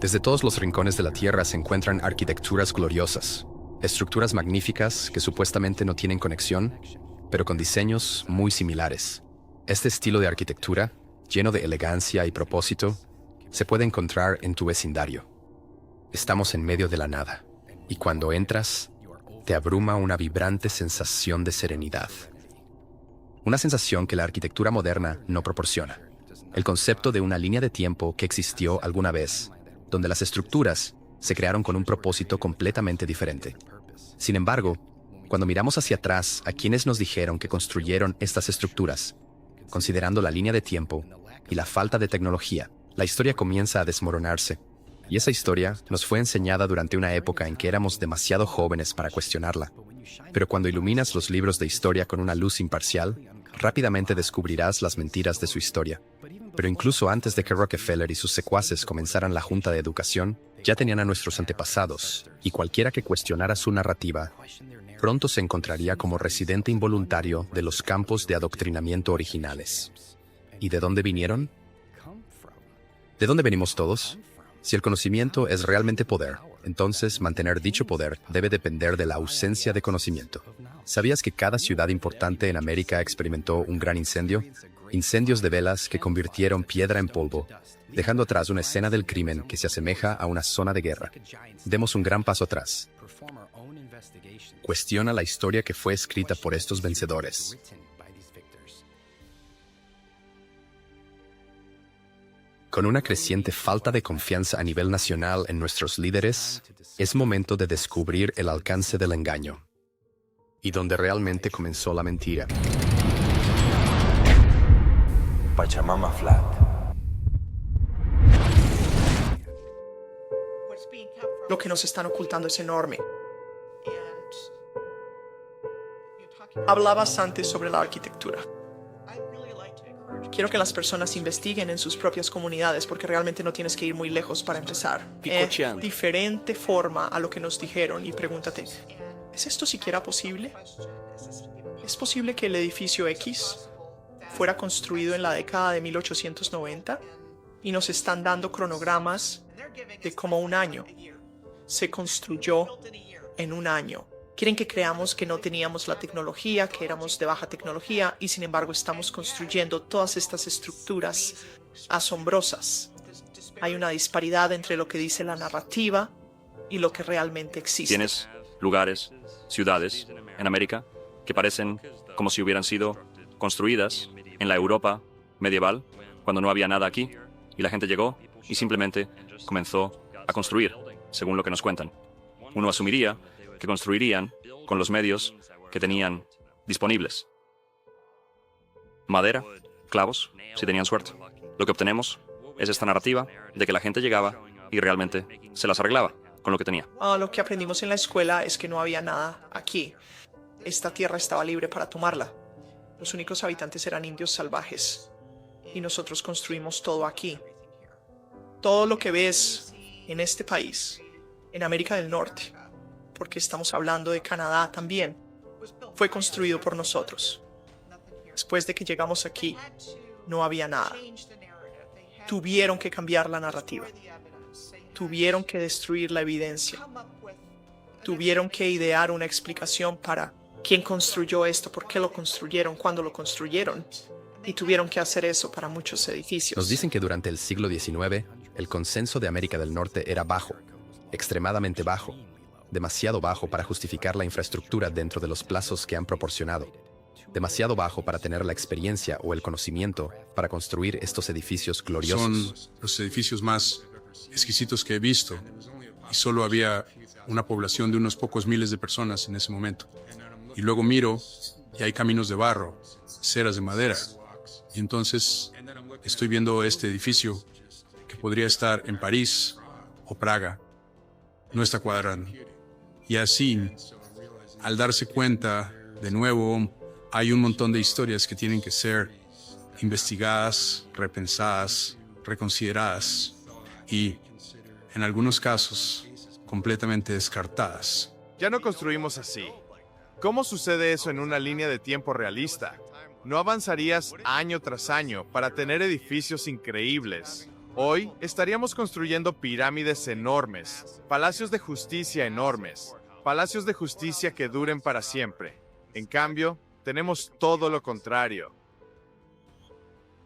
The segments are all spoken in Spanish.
Desde todos los rincones de la Tierra se encuentran arquitecturas gloriosas, estructuras magníficas que supuestamente no tienen conexión, pero con diseños muy similares. Este estilo de arquitectura, lleno de elegancia y propósito, se puede encontrar en tu vecindario. Estamos en medio de la nada, y cuando entras, te abruma una vibrante sensación de serenidad. Una sensación que la arquitectura moderna no proporciona. El concepto de una línea de tiempo que existió alguna vez, donde las estructuras se crearon con un propósito completamente diferente. Sin embargo, cuando miramos hacia atrás a quienes nos dijeron que construyeron estas estructuras, considerando la línea de tiempo y la falta de tecnología, la historia comienza a desmoronarse. Y esa historia nos fue enseñada durante una época en que éramos demasiado jóvenes para cuestionarla. Pero cuando iluminas los libros de historia con una luz imparcial, rápidamente descubrirás las mentiras de su historia. Pero incluso antes de que Rockefeller y sus secuaces comenzaran la Junta de Educación, ya tenían a nuestros antepasados, y cualquiera que cuestionara su narrativa, pronto se encontraría como residente involuntario de los campos de adoctrinamiento originales. ¿Y de dónde vinieron? ¿De dónde venimos todos? Si el conocimiento es realmente poder, entonces mantener dicho poder debe depender de la ausencia de conocimiento. ¿Sabías que cada ciudad importante en América experimentó un gran incendio? Incendios de velas que convirtieron piedra en polvo, dejando atrás una escena del crimen que se asemeja a una zona de guerra. Demos un gran paso atrás. Cuestiona la historia que fue escrita por estos vencedores. Con una creciente falta de confianza a nivel nacional en nuestros líderes, es momento de descubrir el alcance del engaño y donde realmente comenzó la mentira. Pachamama Flat. Lo que nos están ocultando es enorme. Hablabas antes sobre la arquitectura. Quiero que las personas investiguen en sus propias comunidades porque realmente no tienes que ir muy lejos para empezar. Diferente forma a lo que nos dijeron y pregúntate, ¿es esto siquiera posible? ¿Es posible que el edificio X fuera construido en la década de 1890 y nos están dando cronogramas de como un año? Se construyó en un año. Quieren que creamos que no teníamos la tecnología, que éramos de baja tecnología y sin embargo estamos construyendo todas estas estructuras asombrosas. Hay una disparidad entre lo que dice la narrativa y lo que realmente existe. Tienes lugares, ciudades en América que parecen como si hubieran sido construidas en la Europa medieval, cuando no había nada aquí, y la gente llegó y simplemente comenzó a construir, según lo que nos cuentan. Uno asumiría que construirían con los medios que tenían disponibles. Madera, clavos, si tenían suerte. Lo que obtenemos es esta narrativa de que la gente llegaba y realmente se las arreglaba con lo que tenía. Lo que aprendimos en la escuela es que no había nada aquí. Esta tierra estaba libre para tomarla. Los únicos habitantes eran indios salvajes. Y nosotros construimos todo aquí. Todo lo que ves en este país, en América del Norte, porque estamos hablando de Canadá también, fue construido por nosotros. Después de que llegamos aquí, no había nada. Tuvieron que cambiar la narrativa. Tuvieron que destruir la evidencia. Tuvieron que idear una explicación para quién construyó esto, por qué lo construyeron, cuándo lo construyeron. Y tuvieron que hacer eso para muchos edificios. Nos dicen que durante el siglo XIX, el consenso de América del Norte era bajo, extremadamente bajo, demasiado bajo para justificar la infraestructura dentro de los plazos que han proporcionado, demasiado bajo para tener la experiencia o el conocimiento para construir estos edificios gloriosos. Son los edificios más exquisitos que he visto y solo había una población de unos pocos miles de personas en ese momento. Y luego miro y hay caminos de barro, ceras de madera. Y entonces estoy viendo este edificio que podría estar en París o Praga. No está cuadrando. Y así, al darse cuenta, de nuevo, hay un montón de historias que tienen que ser investigadas, repensadas, reconsideradas y, en algunos casos, completamente descartadas. Ya no construimos así. ¿Cómo sucede eso en una línea de tiempo realista? No avanzarías año tras año para tener edificios increíbles. Hoy estaríamos construyendo pirámides enormes, palacios de justicia enormes, palacios de justicia que duren para siempre. En cambio, tenemos todo lo contrario.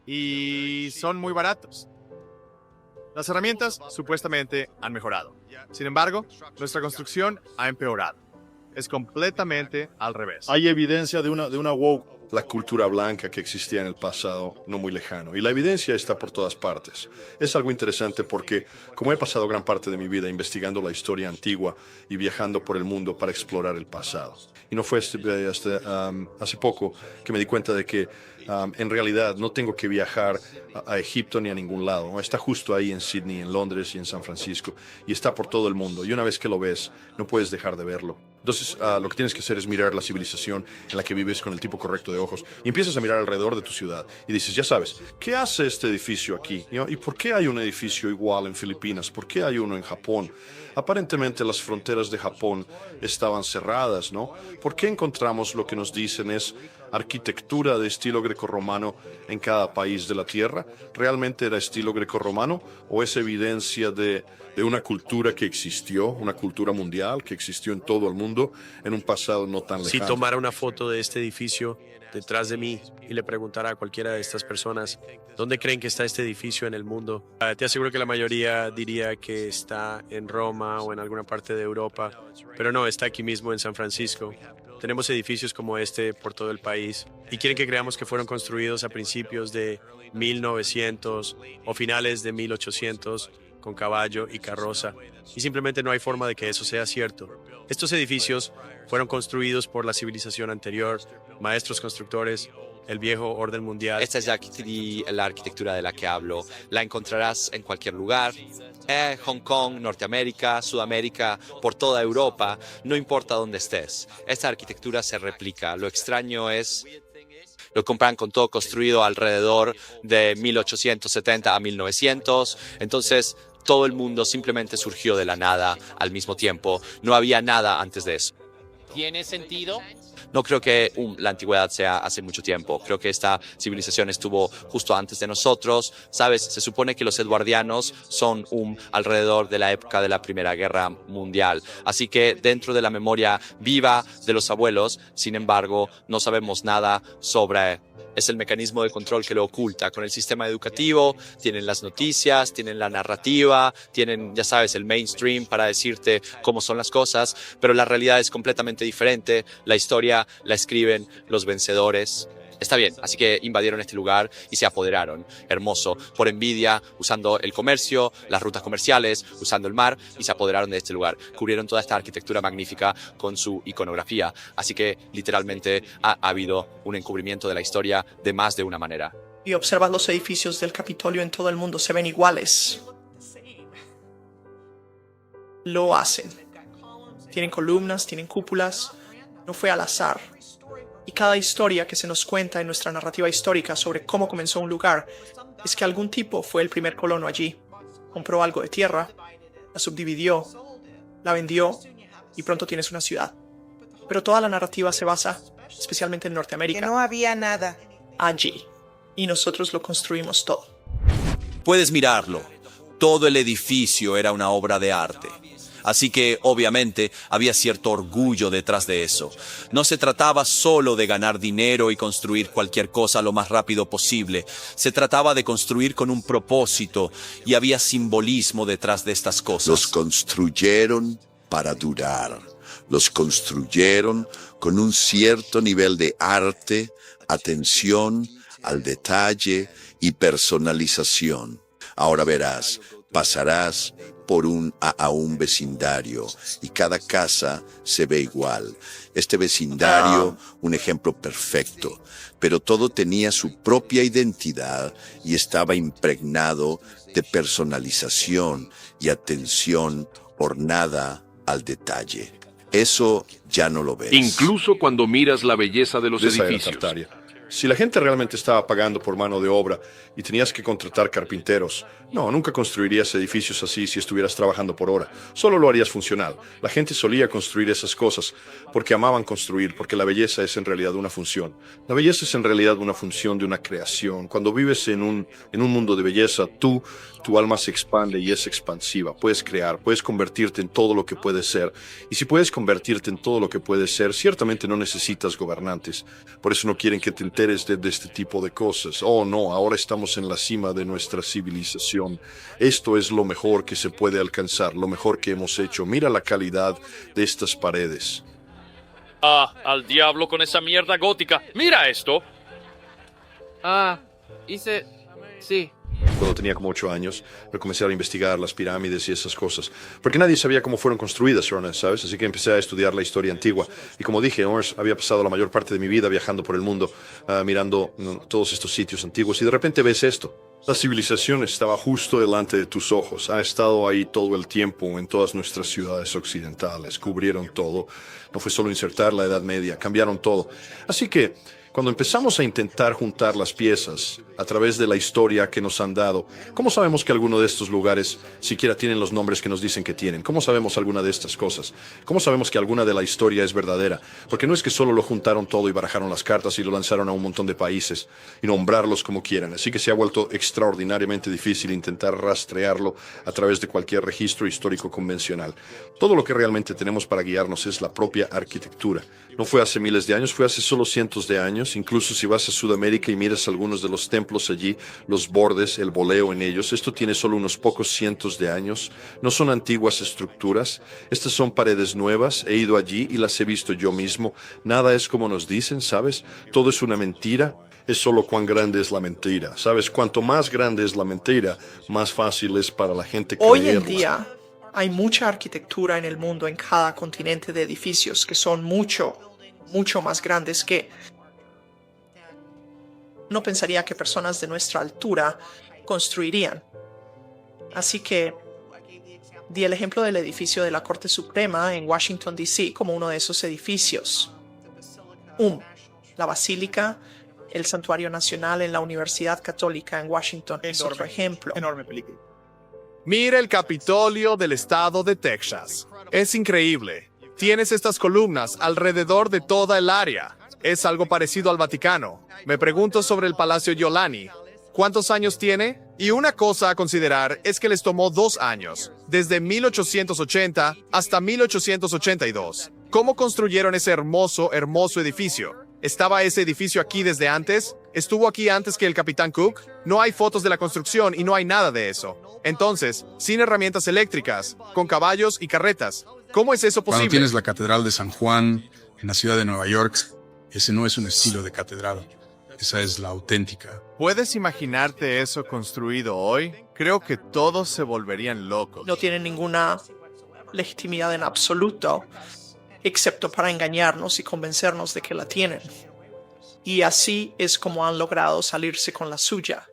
Y son muy baratos. Las herramientas supuestamente han mejorado. Sin embargo, nuestra construcción ha empeorado. Es completamente al revés. Hay evidencia de una woke. La cultura blanca que existía en el pasado no muy lejano. Y la evidencia está por todas partes. Es algo interesante porque, como he pasado gran parte de mi vida investigando la historia antigua y viajando por el mundo para explorar el pasado. Y no fue hasta hace poco que me di cuenta de que en realidad no tengo que viajar a Egipto ni a ningún lado. Está justo ahí en Sydney, en Londres y en San Francisco. Y está por todo el mundo. Y una vez que lo ves, no puedes dejar de verlo. Entonces, lo que tienes que hacer es mirar la civilización en la que vives con el tipo correcto de ojos. Y empiezas a mirar alrededor de tu ciudad. Y dices, ya sabes, ¿qué hace este edificio aquí? ¿Y por qué hay un edificio igual en Filipinas? ¿Por qué hay uno en Japón? Aparentemente las fronteras de Japón estaban cerradas, ¿no? ¿Por qué encontramos lo que nos dicen es arquitectura de estilo grecorromano en cada país de la Tierra? ¿Realmente era estilo grecorromano o es evidencia de una cultura que existió, una cultura mundial que existió en todo el mundo en un pasado no tan lejano? Si tomara una foto de este edificio detrás de mí y le preguntara a cualquiera de estas personas dónde creen que está este edificio en el mundo, te aseguro que la mayoría diría que está en Roma o en alguna parte de Europa, pero no, está aquí mismo en San Francisco. Tenemos edificios como este por todo el país y quieren que creamos que fueron construidos a principios de 1900 o finales de 1800 con caballo y carroza, y simplemente no hay forma de que eso sea cierto. Estos edificios fueron construidos por la civilización anterior, maestros constructores, el viejo orden mundial. Esta es la arquitectura de la que hablo. La encontrarás en cualquier lugar. Hong Kong, Norteamérica, Sudamérica, por toda Europa, no importa dónde estés. Esta arquitectura se replica. Lo extraño es lo compran con todo construido alrededor de 1870 a 1900. Entonces, todo el mundo simplemente surgió de la nada al mismo tiempo. No había nada antes de eso. ¿Tiene sentido? No creo que la antigüedad sea hace mucho tiempo. Creo que esta civilización estuvo justo antes de nosotros. ¿Sabes? Se supone que los edwardianos son alrededor de la época de la Primera Guerra Mundial. Así que dentro de la memoria viva de los abuelos, sin embargo, no sabemos nada sobre... Es el mecanismo de control que lo oculta. Con el sistema educativo, tienen las noticias, tienen la narrativa, tienen, ya sabes, el mainstream para decirte cómo son las cosas, pero la realidad es completamente diferente. La historia la escriben los vencedores. Está bien, así que invadieron este lugar y se apoderaron. Hermoso, por envidia, usando el comercio, las rutas comerciales, usando el mar, y se apoderaron de este lugar. Cubrieron toda esta arquitectura magnífica con su iconografía. Así que literalmente ha habido un encubrimiento de la historia de más de una manera. Y observas los edificios del Capitolio en todo el mundo, se ven iguales. Lo hacen. Tienen columnas, tienen cúpulas. No fue al azar. Y cada historia que se nos cuenta en nuestra narrativa histórica sobre cómo comenzó un lugar es que algún tipo fue el primer colono allí, compró algo de tierra, la subdividió, la vendió y pronto tienes una ciudad. Pero toda la narrativa se basa, especialmente en Norteamérica, que no había nada allí. Y nosotros lo construimos todo. Puedes mirarlo. Todo el edificio era una obra de arte. Así que, obviamente, había cierto orgullo detrás de eso. No se trataba solo de ganar dinero y construir cualquier cosa lo más rápido posible. Se trataba de construir con un propósito y había simbolismo detrás de estas cosas. Los construyeron para durar. Los construyeron con un cierto nivel de arte, atención al detalle y personalización. Ahora verás, pasarás a un vecindario y cada casa se ve igual. Este vecindario, un ejemplo perfecto, pero todo tenía su propia identidad y estaba impregnado de personalización y atención ornada al detalle. Eso ya no lo ves. Incluso cuando miras la belleza de los edificios. Si la gente realmente estaba pagando por mano de obra y tenías que contratar carpinteros, no, nunca construirías edificios así si estuvieras trabajando por hora. Solo lo harías funcional. La gente solía construir esas cosas porque amaban construir, porque la belleza es en realidad una función. La belleza es en realidad una función de una creación. Cuando vives en un mundo de belleza, tu alma se expande y es expansiva. Puedes crear, puedes convertirte en todo lo que puedes ser. Y si puedes convertirte en todo lo que puedes ser, ciertamente no necesitas gobernantes. Por eso no quieren que te enteres de este tipo de cosas. Oh, no, ahora estamos en la cima de nuestra civilización. Esto es lo mejor que se puede alcanzar, lo mejor que hemos hecho. Mira la calidad de estas paredes. Ah, al diablo con esa mierda gótica. Mira esto. Sí. Cuando tenía como 8 años, me comencé a investigar las pirámides y esas cosas. Porque nadie sabía cómo fueron construidas, Ernest, ¿sabes? Así que empecé a estudiar la historia antigua. Y como dije, Ernest, había pasado la mayor parte de mi vida viajando por el mundo, mirando todos estos sitios antiguos. Y de repente ves esto. La civilización estaba justo delante de tus ojos. Ha estado ahí todo el tiempo en todas nuestras ciudades occidentales. Cubrieron todo. No fue solo insertar la Edad Media, cambiaron todo. Así que cuando empezamos a intentar juntar las piezas a través de la historia que nos han dado, ¿cómo sabemos que alguno de estos lugares siquiera tienen los nombres que nos dicen que tienen? ¿Cómo sabemos alguna de estas cosas? ¿Cómo sabemos que alguna de la historia es verdadera? Porque no es que solo lo juntaron todo y barajaron las cartas y lo lanzaron a un montón de países y nombrarlos como quieran. Así que se ha vuelto extraordinariamente difícil intentar rastrearlo a través de cualquier registro histórico convencional. Todo lo que realmente tenemos para guiarnos es la propia arquitectura. No fue hace miles de años, fue hace solo cientos de años. Incluso si vas a Sudamérica y miras algunos de los templos allí, los bordes, el boleo en ellos, esto tiene solo unos pocos cientos de años. No son antiguas estructuras, estas son paredes nuevas. He ido allí y las he visto yo mismo. Nada es como nos dicen, ¿sabes? Todo es una mentira. Es solo cuán grande es la mentira. ¿Sabes? Cuanto más grande es la mentira, más fácil es para la gente creerla. Hoy en día hay mucha arquitectura en el mundo, en cada continente, de edificios que son mucho más grandes que... No pensaría que personas de nuestra altura construirían. Así que di el ejemplo del edificio de la Corte Suprema en Washington, D.C. como uno de esos edificios. La Basílica, el Santuario Nacional en la Universidad Católica en Washington es otro ejemplo. Enorme película. Mira el Capitolio del estado de Texas. Es increíble. Tienes estas columnas alrededor de toda el área. Es algo parecido al Vaticano. Me pregunto sobre el Palacio Giuliani. ¿Cuántos años tiene? Y una cosa a considerar es que les tomó 2 años, desde 1880 hasta 1882. ¿Cómo construyeron ese hermoso edificio? ¿Estaba ese edificio aquí desde antes? ¿Estuvo aquí antes que el Capitán Cook? No hay fotos de la construcción y no hay nada de eso. Entonces, sin herramientas eléctricas, con caballos y carretas, ¿cómo es eso posible? Cuando tienes la Catedral de San Juan en la ciudad de Nueva York, ese no es un estilo de catedral. Esa es la auténtica. ¿Puedes imaginarte eso construido hoy? Creo que todos se volverían locos. No tienen ninguna legitimidad en absoluto, excepto para engañarnos y convencernos de que la tienen. Y así es como han logrado salirse con la suya,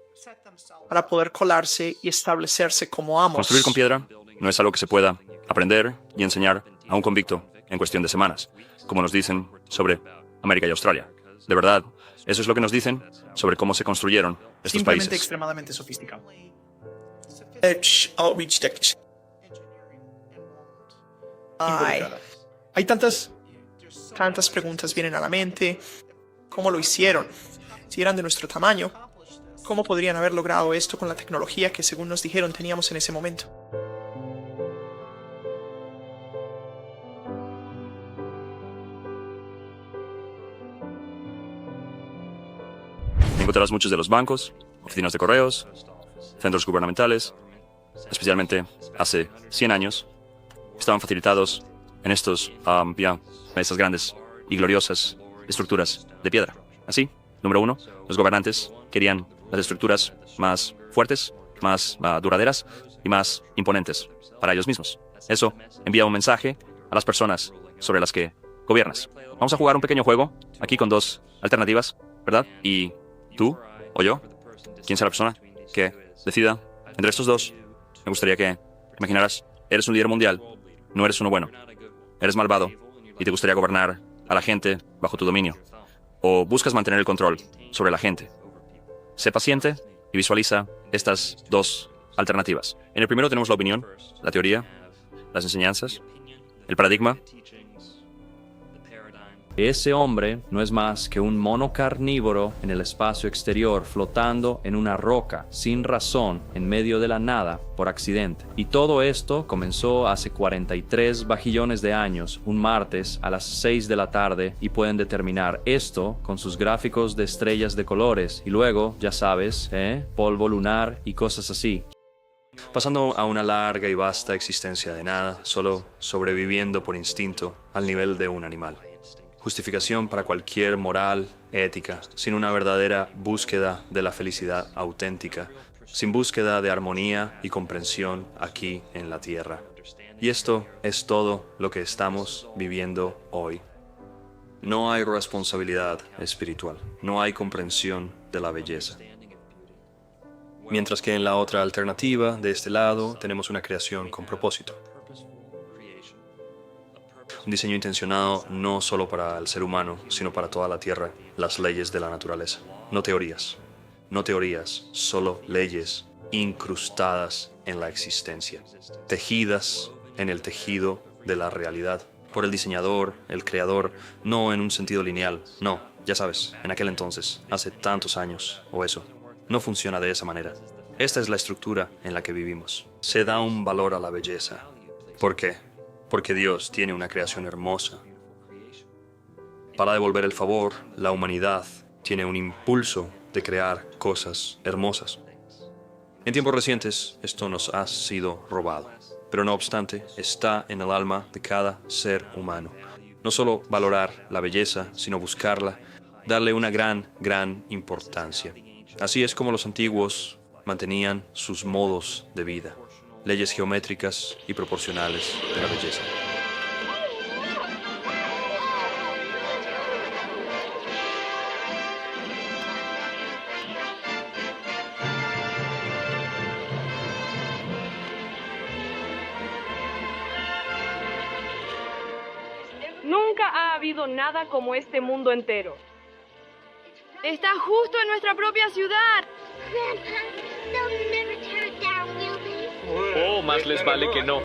para poder colarse y establecerse como amos. Construir con piedra no es algo que se pueda aprender y enseñar a un convicto en cuestión de semanas, como nos dicen sobre América y Australia. De verdad, eso es lo que nos dicen sobre cómo se construyeron estos Simplemente países. extremadamente sofisticado. Hay tantas preguntas vienen a la mente. ¿Cómo lo hicieron? Si eran de nuestro tamaño, ¿cómo podrían haber logrado esto con la tecnología que, según nos dijeron, teníamos en ese momento? Encontrarás muchos de los bancos, oficinas de correos, centros gubernamentales, especialmente hace 100 años, estaban facilitados en estas grandes y gloriosas estructuras de piedra. Así, número 1, los gobernantes querían las estructuras más fuertes, más duraderas y más imponentes para ellos mismos. Eso envía un mensaje a las personas sobre las que gobiernas. Vamos a jugar un pequeño juego aquí con 2 alternativas, ¿verdad? Y tú o yo, ¿quién será la persona que decida entre estos 2? Me gustaría que imaginaras, eres un líder mundial, no eres uno bueno, eres malvado y te gustaría gobernar a la gente bajo tu dominio. o buscas mantener el control sobre la gente. Sé paciente y visualiza estas dos alternativas. En el primero tenemos la opinión, la teoría, las enseñanzas, el paradigma. Ese hombre no es más que un mono carnívoro en el espacio exterior flotando en una roca sin razón en medio de la nada por accidente. Y todo esto comenzó hace 43 bajillones de años, un martes a las 6 de la tarde, y pueden determinar esto con sus gráficos de estrellas de colores y luego, ya sabes, polvo lunar y cosas así. Pasando a una larga y vasta existencia de nada, solo sobreviviendo por instinto al nivel de un animal. Justificación para cualquier moral, ética, sin una verdadera búsqueda de la felicidad auténtica, sin búsqueda de armonía y comprensión aquí en la tierra. Y esto es todo lo que estamos viviendo hoy. No hay responsabilidad espiritual, no hay comprensión de la belleza. Mientras que en la otra alternativa, de este lado, tenemos una creación con propósito. Un diseño intencionado no solo para el ser humano, sino para toda la tierra, las leyes de la naturaleza. No teorías, solo leyes incrustadas en la existencia, tejidas en el tejido de la realidad, por el diseñador, el creador, no en un sentido lineal, no, ya sabes, en aquel entonces, hace tantos años, o eso. No funciona de esa manera. Esta es la estructura en la que vivimos. Se da un valor a la belleza. ¿Por qué? Porque Dios tiene una creación hermosa. Para devolver el favor, la humanidad tiene un impulso de crear cosas hermosas. En tiempos recientes, esto nos ha sido robado, pero no obstante, está en el alma de cada ser humano. No solo valorar la belleza, sino buscarla, darle una gran importancia. Así es como los antiguos mantenían sus modos de vida, leyes geométricas y proporcionales de la belleza. Nunca ha habido nada como este mundo entero. Está justo en nuestra propia ciudad. Oh, más les vale que no.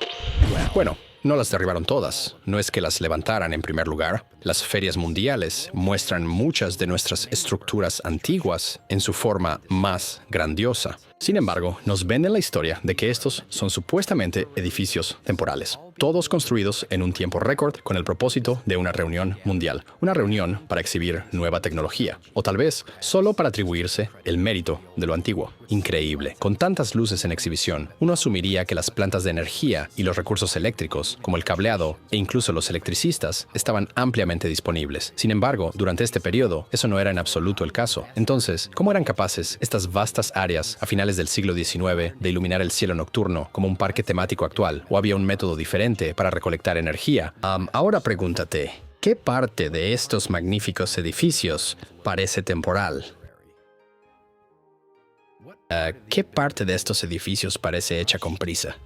Bueno, no las derribaron todas. No es que las levantaran en primer lugar. Las ferias mundiales muestran muchas de nuestras estructuras antiguas en su forma más grandiosa. Sin embargo, nos venden la historia de que estos son supuestamente edificios temporales, todos construidos en un tiempo récord con el propósito de una reunión mundial, una reunión para exhibir nueva tecnología, o tal vez solo para atribuirse el mérito de lo antiguo. Increíble. Con tantas luces en exhibición, uno asumiría que las plantas de energía y los recursos eléctricos, como el cableado e incluso los electricistas, estaban ampliamente disponibles. Sin embargo, durante este periodo, eso no era en absoluto el caso. Entonces, ¿cómo eran capaces estas vastas áreas a finales del siglo XIX de iluminar el cielo nocturno como un parque temático actual? ¿O había un método diferente para recolectar energía? Ahora pregúntate, ¿qué parte de estos magníficos edificios parece temporal? ¿Qué parte de estos edificios parece hecha con prisa?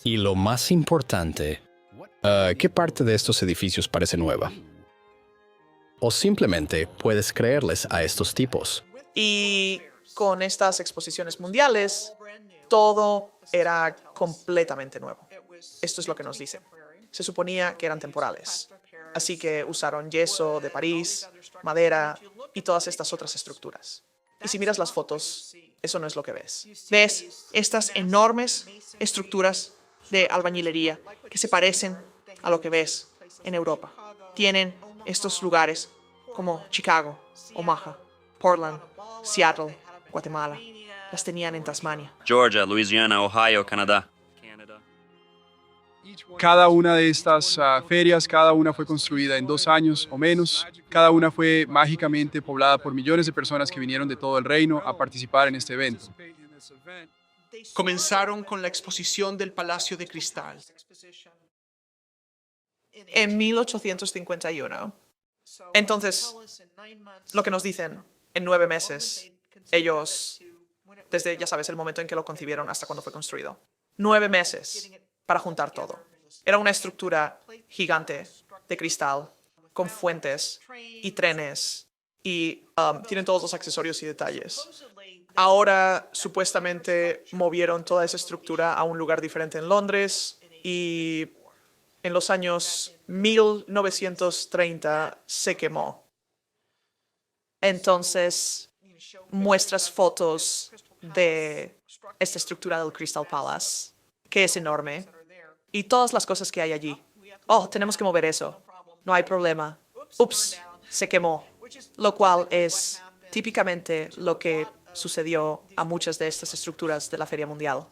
Y lo más importante, ¿qué parte de estos edificios parece nueva? O simplemente puedes creerles a estos tipos. Y con estas exposiciones mundiales, todo era completamente nuevo. Esto es lo que nos dicen. Se suponía que eran temporales. Así que usaron yeso de París, madera y todas estas otras estructuras. Y si miras las fotos, eso no es lo que ves. Ves estas enormes estructuras de albañilería que se parecen a lo que ves en Europa. Tienen estos lugares como Chicago, Omaha, Portland, Seattle, Guatemala. Las tenían en Tasmania. Georgia, Louisiana, Ohio, Canadá. Cada una de estas ferias, cada una fue construida en 2 años o menos. Cada una fue mágicamente poblada por millones de personas que vinieron de todo el reino a participar en este evento. Comenzaron con la exposición del Palacio de Cristal en 1851. Entonces, lo que nos dicen, en 9 meses, ellos, desde, ya sabes, el momento en que lo concibieron hasta cuando fue construido, 9 meses para juntar todo. Era una estructura gigante de cristal con fuentes y trenes y tienen todos los accesorios y detalles. Ahora supuestamente movieron toda esa estructura a un lugar diferente en Londres y en los años 1930 se quemó. Entonces muestras fotos de esta estructura del Crystal Palace, que es enorme, y todas las cosas que hay allí. Oh, tenemos que mover eso. No hay problema. Ups, se quemó. Lo cual es típicamente lo que sucedió a muchas de estas estructuras de la Feria Mundial.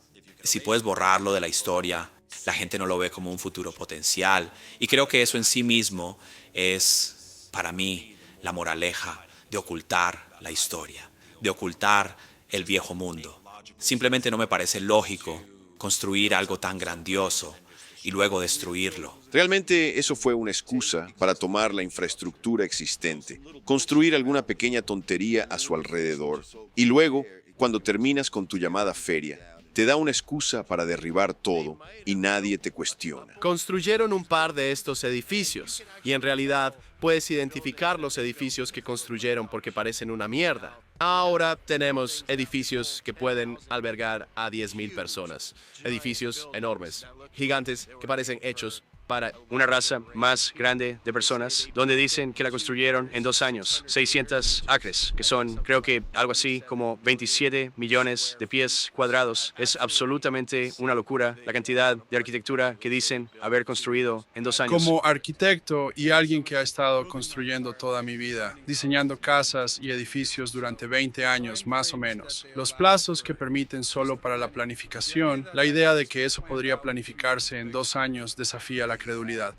Si puedes borrarlo de la historia, la gente no lo ve como un futuro potencial. Y creo que eso en sí mismo es, para mí, la moraleja de ocultar la historia, de ocultar el viejo mundo. Simplemente no me parece lógico construir algo tan grandioso y luego destruirlo. Realmente eso fue una excusa para tomar la infraestructura existente, construir alguna pequeña tontería a su alrededor y luego, cuando terminas con tu llamada feria, te da una excusa para derribar todo y nadie te cuestiona. Construyeron un par de estos edificios y en realidad puedes identificar los edificios que construyeron porque parecen una mierda. Ahora tenemos edificios que pueden albergar a 10,000 personas. Edificios enormes, gigantes que parecen hechos para una raza más grande de personas, donde dicen que la construyeron en 2 años, 600 acres, que son, creo que algo así como 27 millones de pies cuadrados. Es absolutamente una locura la cantidad de arquitectura que dicen haber construido en 2 años. Como arquitecto y alguien que ha estado construyendo toda mi vida, diseñando casas y edificios durante 20 años más o menos, los plazos que permiten solo para la planificación, la idea de que eso podría planificarse en 2 años desafía la credulidad.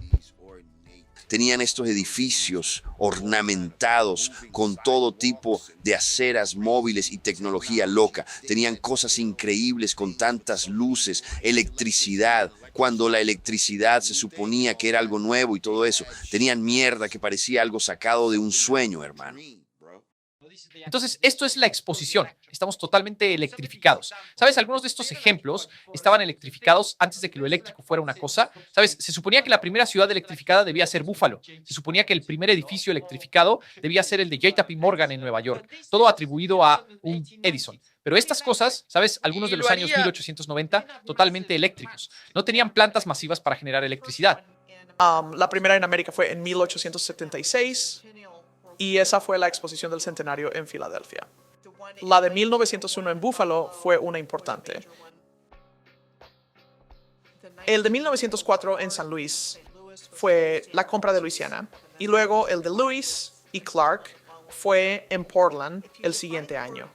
Tenían estos edificios ornamentados con todo tipo de aceras móviles y tecnología loca. Tenían cosas increíbles con tantas luces, electricidad, cuando la electricidad se suponía que era algo nuevo y todo eso. Tenían mierda que parecía algo sacado de un sueño, hermano. Entonces, esto es la exposición. Estamos totalmente electrificados. ¿Sabes? Algunos de estos ejemplos estaban electrificados antes de que lo eléctrico fuera una cosa. ¿Sabes? Se suponía que la primera ciudad electrificada debía ser Búfalo. Se suponía que el primer edificio electrificado debía ser el de JP Morgan en Nueva York. Todo atribuido a un Edison. Pero estas cosas, ¿sabes? Algunos de los años 1890, totalmente eléctricos. No tenían plantas masivas para generar electricidad. La primera en América fue en 1876. Y esa fue la exposición del centenario en Filadelfia. La de 1901 en Buffalo fue una importante. El de 1904 en San Luis fue la compra de Luisiana. Y luego el de Lewis y Clark fue en Portland el siguiente año.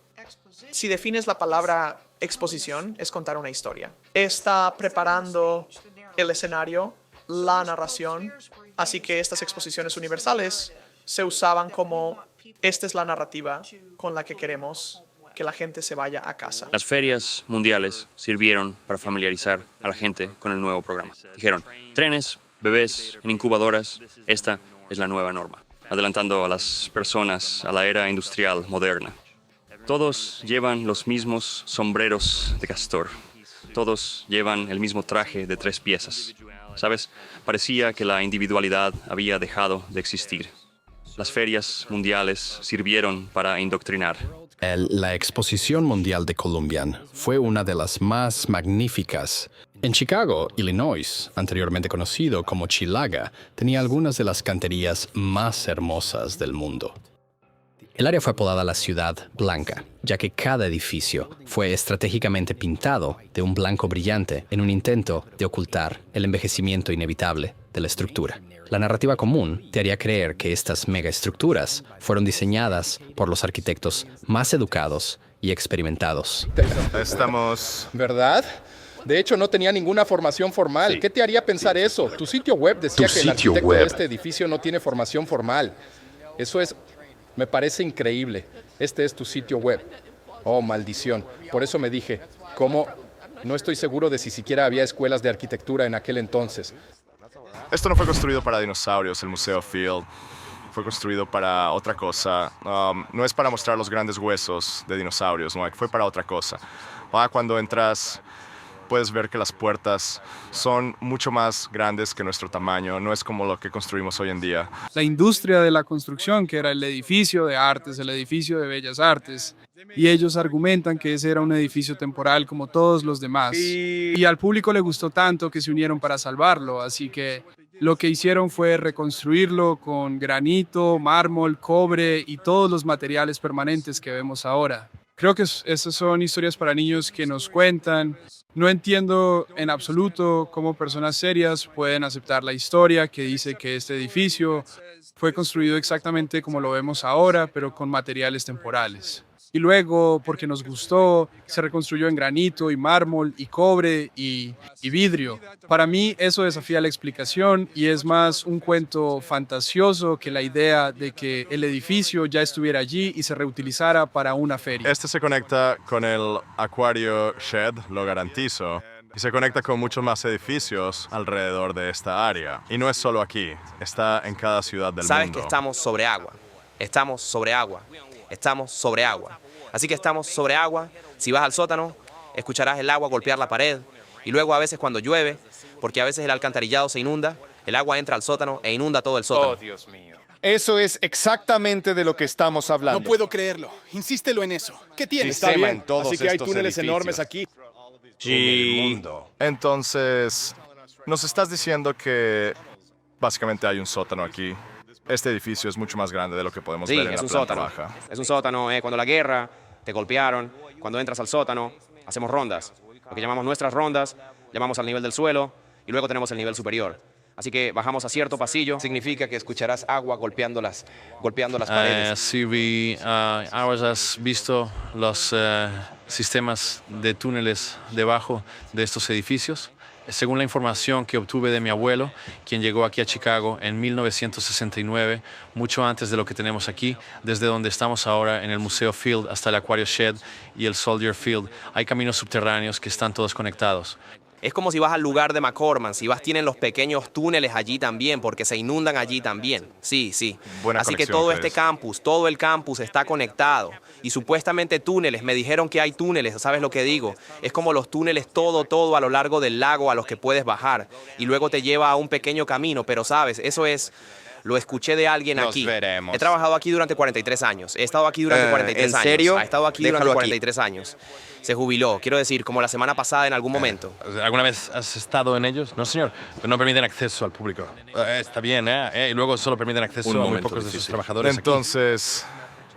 Si defines la palabra exposición, es contar una historia. Está preparando el escenario, la narración. Así que estas exposiciones universales se usaban como, esta es la narrativa con la que queremos que la gente se vaya a casa. Las ferias mundiales sirvieron para familiarizar a la gente con el nuevo programa. Dijeron, trenes, bebés en incubadoras, esta es la nueva norma, adelantando a las personas a la era industrial moderna. Todos llevan los mismos sombreros de castor. Todos llevan el mismo traje de 3 piezas. ¿Sabes? Parecía que la individualidad había dejado de existir. Las ferias mundiales sirvieron para indoctrinar. La Exposición Mundial de Columbian fue una de las más magníficas. En Chicago, Illinois, anteriormente conocido como Chilaga, tenía algunas de las canterías más hermosas del mundo. El área fue apodada la Ciudad Blanca, ya que cada edificio fue estratégicamente pintado de un blanco brillante en un intento de ocultar el envejecimiento inevitable de la estructura. La narrativa común te haría creer que estas megaestructuras fueron diseñadas por los arquitectos más educados y experimentados. Estamos... ¿Verdad? De hecho, no tenía ninguna formación formal. Sí. ¿Qué te haría pensar eso? Tu sitio web decía que el arquitecto de este edificio no tiene formación formal. Eso es... Me parece increíble. Este es tu sitio web. Oh, maldición. Por eso me dije, ¿cómo? No estoy seguro de si siquiera había escuelas de arquitectura en aquel entonces. Esto no fue construido para dinosaurios, el Museo Field. Fue construido para otra cosa. No es para mostrar los grandes huesos de dinosaurios, no, fue para otra cosa. Cuando entras puedes ver que las puertas son mucho más grandes que nuestro tamaño, no es como lo que construimos hoy en día. La industria de la construcción, que era el edificio de artes, el edificio de bellas artes, y ellos argumentan que ese era un edificio temporal como todos los demás. Y al público le gustó tanto que se unieron para salvarlo, así que lo que hicieron fue reconstruirlo con granito, mármol, cobre y todos los materiales permanentes que vemos ahora. Creo que esas son historias para niños que nos cuentan. No entiendo en absoluto cómo personas serias pueden aceptar la historia que dice que este edificio fue construido exactamente como lo vemos ahora, pero con materiales temporales. Y luego, porque nos gustó, se reconstruyó en granito y mármol y cobre y vidrio. Para mí eso desafía la explicación y es más un cuento fantasioso que la idea de que el edificio ya estuviera allí y se reutilizara para una feria. Este se conecta con el Aquario Shed, lo garantizo. Y se conecta con muchos más edificios alrededor de esta área. Y no es solo aquí, está en cada ciudad del mundo. Sabes que estamos sobre agua, estamos sobre agua, estamos sobre agua. Así que estamos sobre agua. Si vas al sótano, escucharás el agua golpear la pared. Y luego a veces cuando llueve, porque a veces el alcantarillado se inunda, el agua entra al sótano e inunda todo el sótano. Oh, Dios mío. Eso es exactamente de lo que estamos hablando. No puedo creerlo. Insístelo en eso. ¿Qué tienes? Está bien, así que hay túneles enormes aquí. Y entonces, nos estás diciendo que básicamente hay un sótano aquí. Este edificio es mucho más grande de lo que podemos ver en la planta baja. Es un sótano, cuando la guerra, te golpearon, cuando entras al sótano, hacemos rondas. Lo que llamamos nuestras rondas, llamamos al nivel del suelo y luego tenemos el nivel superior. Así que bajamos a cierto pasillo. Significa que escucharás agua golpeando las paredes. Sí, ahora has visto los sistemas de túneles debajo de estos edificios. Según la información que obtuve de mi abuelo, quien llegó aquí a Chicago en 1969, mucho antes de lo que tenemos aquí, desde donde estamos ahora en el Museo Field hasta el Aquario Shed y el Soldier Field, hay caminos subterráneos que están todos conectados. Es como si vas al lugar de McCorman, si vas tienen los pequeños túneles allí también, porque se inundan allí también. Sí. Buena Así que conexión, todo Chris. todo el campus está conectado. Y supuestamente túneles, me dijeron que hay túneles, ¿sabes lo que digo? Es como los túneles todo a lo largo del lago a los que puedes bajar. Y luego te lleva a un pequeño camino, pero sabes, eso es... Lo escuché de alguien Nos aquí. veremos. He trabajado aquí durante 43 años. He estado aquí durante 43 ¿en años. serio? Ha estado aquí Déjalo durante aquí. 43 años. Se jubiló, quiero decir, como la semana pasada en algún momento. ¿Alguna vez has estado en ellos? No, señor, pero no permiten acceso al público. Está bien, y luego solo permiten acceso a muy pocos de sus trabajadores. Entonces,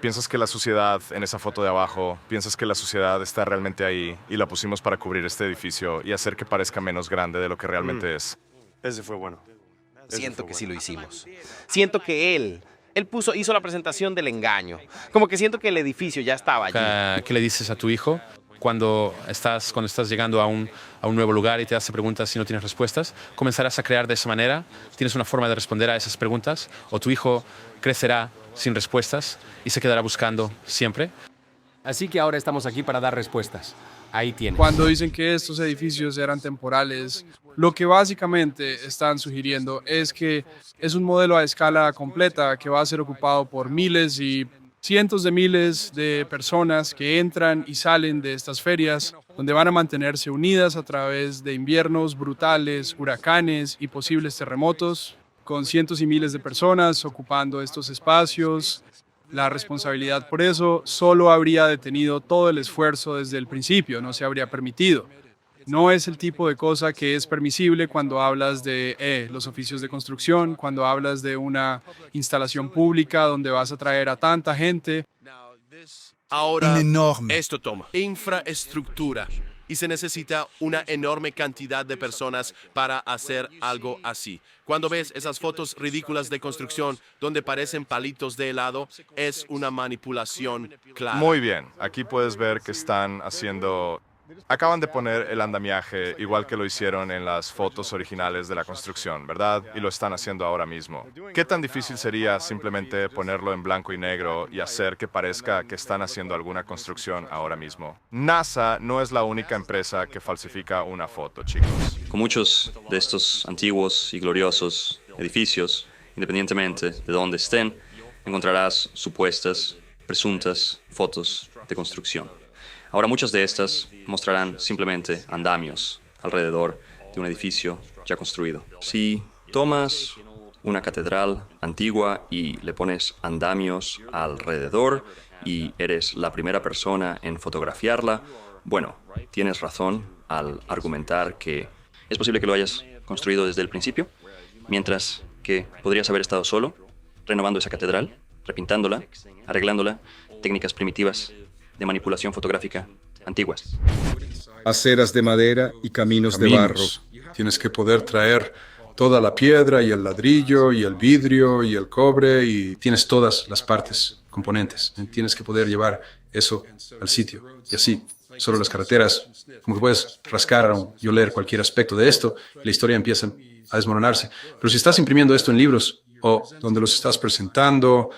¿piensas que la suciedad en esa foto de abajo, piensas que la suciedad está realmente ahí y la pusimos para cubrir este edificio y hacer que parezca menos grande de lo que realmente es? Ese fue bueno. Siento que sí lo hicimos. Siento que él hizo la presentación del engaño. Como que siento que el edificio ya estaba allí. ¿Qué le dices a tu hijo cuando estás llegando a un nuevo lugar y te hace preguntas y no tienes respuestas? ¿Comenzarás a crear de esa manera? ¿Tienes una forma de responder a esas preguntas? ¿O tu hijo crecerá sin respuestas y se quedará buscando siempre? Así que ahora estamos aquí para dar respuestas. Ahí tienes. Cuando dicen que estos edificios eran temporales, lo que básicamente están sugiriendo es que es un modelo a escala completa que va a ser ocupado por miles y cientos de miles de personas que entran y salen de estas ferias, donde van a mantenerse unidas a través de inviernos brutales, huracanes y posibles terremotos, con cientos y miles de personas ocupando estos espacios. La responsabilidad por eso solo habría detenido todo el esfuerzo desde el principio, no se habría permitido. No es el tipo de cosa que es permisible cuando hablas de los oficios de construcción, cuando hablas de una instalación pública donde vas a traer a tanta gente. Ahora, esto toma infraestructura y se necesita una enorme cantidad de personas para hacer algo así. Cuando ves esas fotos ridículas de construcción donde parecen palitos de helado, es una manipulación clara. Muy bien, aquí puedes ver que acaban de poner el andamiaje igual que lo hicieron en las fotos originales de la construcción, ¿verdad? Y lo están haciendo ahora mismo. ¿Qué tan difícil sería simplemente ponerlo en blanco y negro y hacer que parezca que están haciendo alguna construcción ahora mismo? NASA no es la única empresa que falsifica una foto, chicos. Con muchos de estos antiguos y gloriosos edificios, independientemente de dónde estén, encontrarás supuestas, presuntas fotos de construcción. Ahora muchas de estas mostrarán simplemente andamios alrededor de un edificio ya construido. Si tomas una catedral antigua y le pones andamios alrededor y eres la primera persona en fotografiarla, bueno, tienes razón al argumentar que es posible que lo hayas construido desde el principio, mientras que podrías haber estado solo, renovando esa catedral, repintándola, arreglándola, técnicas primitivas de manipulación fotográfica antiguas. Aceras de madera y caminos de barro. Tienes que poder traer toda la piedra y el ladrillo y el vidrio y el cobre y tienes todas las partes, componentes. Tienes que poder llevar eso al sitio. Y así, solo las carreteras, como que puedes rascar y oler cualquier aspecto de esto, la historia empieza a desmoronarse. Pero si estás imprimiendo esto en libros o donde los estás presentando,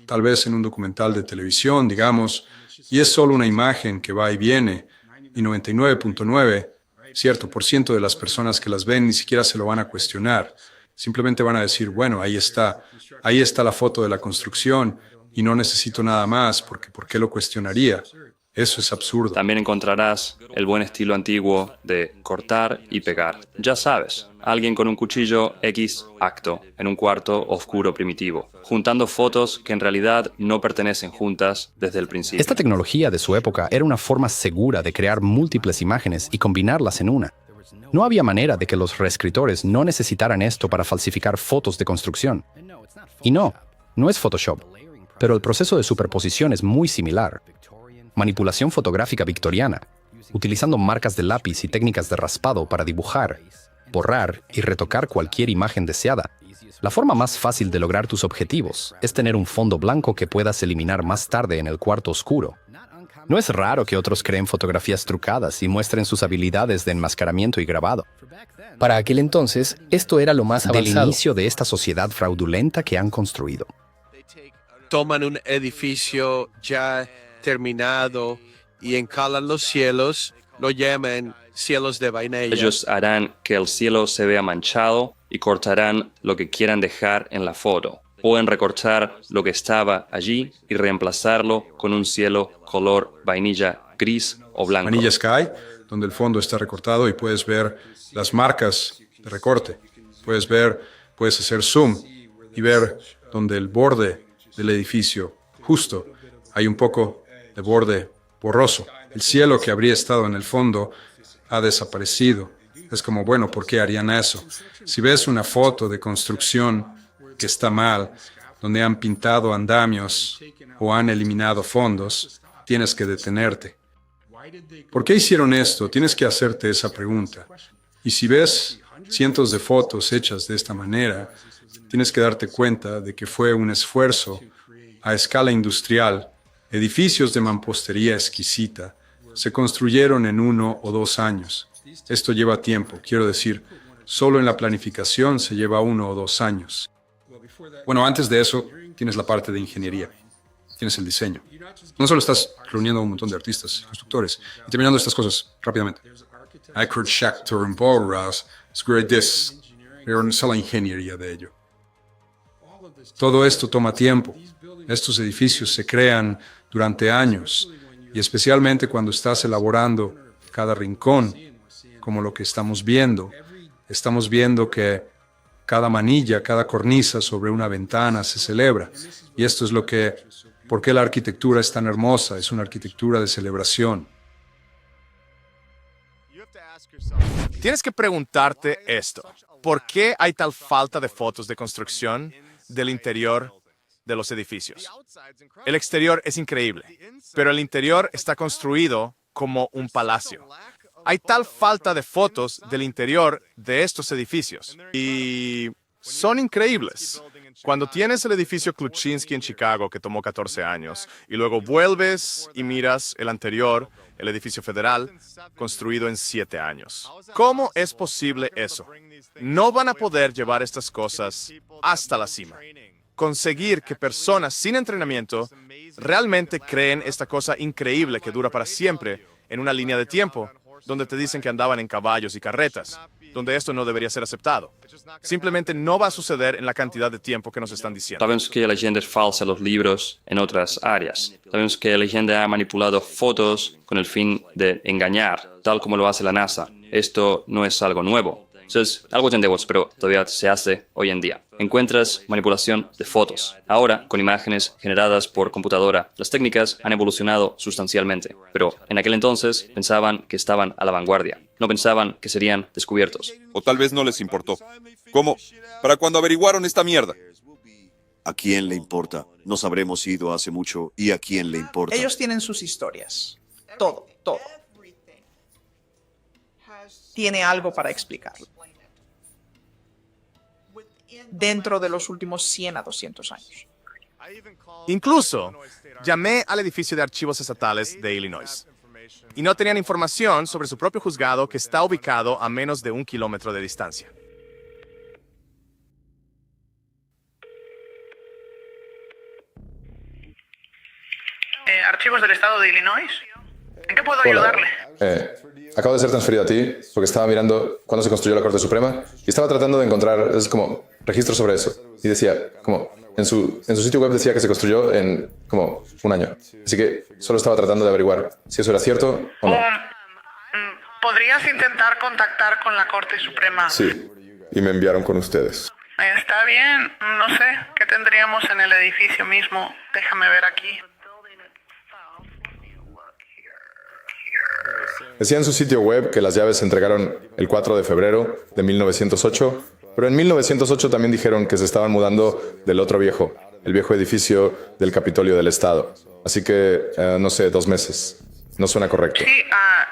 tal vez en un documental de televisión, digamos, y es solo una imagen que va y viene, y 99.9% de las personas que las ven ni siquiera se lo van a cuestionar. Simplemente van a decir, bueno, ahí está la foto de la construcción y no necesito nada más, porque ¿por qué lo cuestionaría? Eso es absurdo. También encontrarás el buen estilo antiguo de cortar y pegar. Ya sabes, alguien con un cuchillo X acto en un cuarto oscuro primitivo, juntando fotos que en realidad no pertenecen juntas desde el principio. Esta tecnología de su época era una forma segura de crear múltiples imágenes y combinarlas en una. No había manera de que los reescritores no necesitaran esto para falsificar fotos de construcción. Y no es Photoshop, pero el proceso de superposición es muy similar. Manipulación fotográfica victoriana, utilizando marcas de lápiz y técnicas de raspado para dibujar, borrar y retocar cualquier imagen deseada. La forma más fácil de lograr tus objetivos es tener un fondo blanco que puedas eliminar más tarde en el cuarto oscuro. No es raro que otros creen fotografías trucadas y muestren sus habilidades de enmascaramiento y grabado. Para aquel entonces, esto era lo más avanzado. Del inicio de esta sociedad fraudulenta que han construido. Toman un edificio ya terminado y encalan los cielos, lo llaman cielos de vainilla. Ellos harán que el cielo se vea manchado y cortarán lo que quieran dejar en la foto. Pueden recortar lo que estaba allí y reemplazarlo con un cielo color vainilla gris o blanco. Vanilla Sky, donde el fondo está recortado y puedes ver las marcas de recorte. Puedes hacer zoom y ver donde el borde del edificio, justo, hay un poco de borde borroso. El cielo que habría estado en el fondo ha desaparecido. Es como, bueno, ¿por qué harían eso? Si ves una foto de construcción que está mal, donde han pintado andamios o han eliminado fondos, tienes que detenerte. ¿Por qué hicieron esto? Tienes que hacerte esa pregunta. Y si ves cientos de fotos hechas de esta manera, tienes que darte cuenta de que fue un esfuerzo a escala industrial. Edificios de mampostería exquisita se construyeron en 1 o 2 años. Esto lleva tiempo, quiero decir, solo en la planificación se lleva 1 o 2 años. Bueno, antes de eso, tienes la parte de ingeniería, tienes el diseño. No solo estás reuniendo a un montón de artistas, constructores, y terminando estas cosas rápidamente. Ackert, Schachter y Borras, pero no es la ingeniería de ello. Todo esto toma tiempo. Estos edificios se crean durante años, y especialmente cuando estás elaborando cada rincón, como lo que estamos viendo que cada manilla, cada cornisa sobre una ventana se celebra. Y esto es por qué la arquitectura es tan hermosa, es una arquitectura de celebración. Tienes que preguntarte esto. ¿Por qué hay tal falta de fotos de construcción del interior de los edificios? El exterior es increíble, pero el interior está construido como un palacio. Hay tal falta de fotos del interior de estos edificios y son increíbles. Cuando tienes el edificio Kluczynski en Chicago, que tomó 14 años, y luego vuelves y miras el anterior, el edificio federal, construido en 7 años. ¿Cómo es posible eso? No van a poder llevar estas cosas hasta la cima. Conseguir que personas sin entrenamiento realmente creen esta cosa increíble que dura para siempre en una línea de tiempo, donde te dicen que andaban en caballos y carretas. donde esto no debería ser aceptado. Simplemente no va a suceder en la cantidad de tiempo que nos están diciendo. Sabemos que la gente es falsa los libros en otras áreas. Sabemos que la gente ha manipulado fotos con el fin de engañar, tal como lo hace la NASA. Esto no es algo nuevo. Eso es algo que entendemos, pero todavía se hace hoy en día. Encuentras manipulación de fotos. Ahora, con imágenes generadas por computadora, las técnicas han evolucionado sustancialmente. Pero en aquel entonces pensaban que estaban a la vanguardia. No pensaban que serían descubiertos. O tal vez no les importó. ¿Cómo? Para cuando averiguaron esta mierda. ¿A quién le importa? Nos habremos ido hace mucho. ¿Y a quién le importa? Ellos tienen sus historias. Todo, todo. Tiene algo para explicarlo. Dentro de los últimos 100 a 200 años. Incluso, llamé al edificio de archivos estatales de Illinois. Y no tenían información sobre su propio juzgado que está ubicado a menos de 1 kilómetro de distancia. ¿Archivos del estado de Illinois? ¿En qué puedo ayudarle? Acabo de ser transferido a ti porque estaba mirando cuándo se construyó la Corte Suprema y estaba tratando de encontrar registros sobre eso. Y decía, en su sitio web decía que se construyó en como 1 año. Así que solo estaba tratando de averiguar si eso era cierto o no. ¿Podrías intentar contactar con la Corte Suprema? Sí, y me enviaron con ustedes. Está bien, no sé, ¿qué tendríamos en el edificio mismo? Déjame ver aquí. Decía en su sitio web que las llaves se entregaron el 4 de febrero de 1908, pero en 1908 también dijeron que se estaban mudando del otro el viejo edificio del Capitolio del Estado. Así que, no sé, 2 meses. No suena correcto. Sí,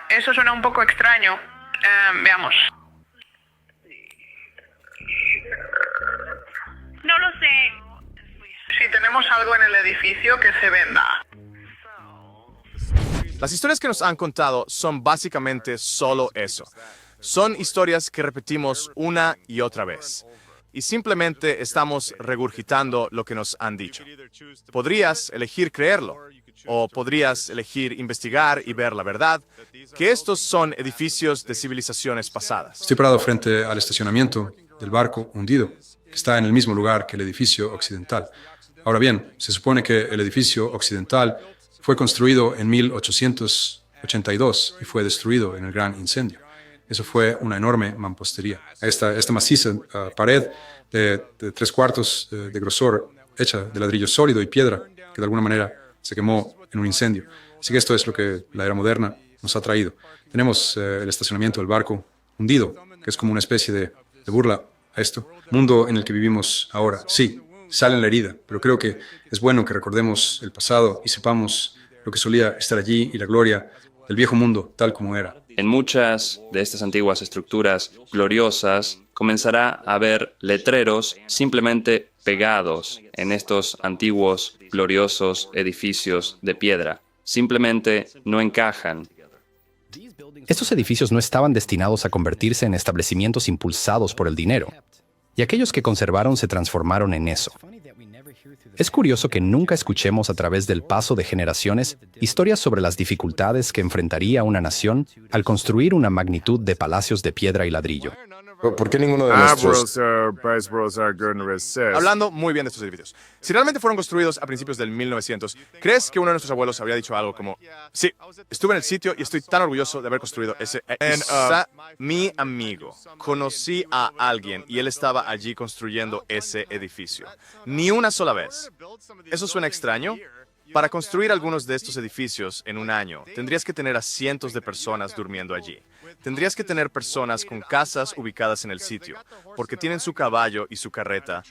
eso suena un poco extraño. Veamos. No lo sé. Si tenemos algo en el edificio que se venda. Las historias que nos han contado son básicamente solo eso. Son historias que repetimos una y otra vez. Y simplemente estamos regurgitando lo que nos han dicho. Podrías elegir creerlo, o podrías elegir investigar y ver la verdad, que estos son edificios de civilizaciones pasadas. Estoy parado frente al estacionamiento del barco hundido, que está en el mismo lugar que el edificio occidental. Ahora bien, se supone que el edificio occidental fue construido en 1882 y fue destruido en el Gran Incendio. Eso fue una enorme mampostería. Esta maciza pared de 3/4 de grosor, hecha de ladrillo sólido y piedra, que de alguna manera se quemó en un incendio. Así que esto es lo que la era moderna nos ha traído. Tenemos el estacionamiento del barco hundido, que es como una especie de burla a esto. Mundo en el que vivimos ahora. Sí, sale en la herida, pero creo que es bueno que recordemos el pasado y sepamos lo que solía estar allí y la gloria del viejo mundo tal como era. En muchas de estas antiguas estructuras gloriosas comenzará a haber letreros simplemente pegados en estos antiguos gloriosos edificios de piedra. Simplemente no encajan. Estos edificios no estaban destinados a convertirse en establecimientos impulsados por el dinero, y aquellos que conservaron se transformaron en eso. Es curioso que nunca escuchemos a través del paso de generaciones historias sobre las dificultades que enfrentaría una nación al construir una magnitud de palacios de piedra y ladrillo. ¿Por qué ninguno de nuestros... Hablando muy bien de estos edificios. Si realmente fueron construidos a principios del 1900, ¿crees que uno de nuestros abuelos habría dicho algo como, sí, estuve en el sitio y estoy tan orgulloso de haber construido ese... Mi amigo, conocí a alguien y él estaba allí construyendo ese edificio. Ni una sola vez. ¿Eso suena extraño? Para construir algunos de estos edificios en 1 año, tendrías que tener a cientos de personas durmiendo allí. Tendrías que tener personas con casas ubicadas en el sitio, porque tienen su caballo y su carreta.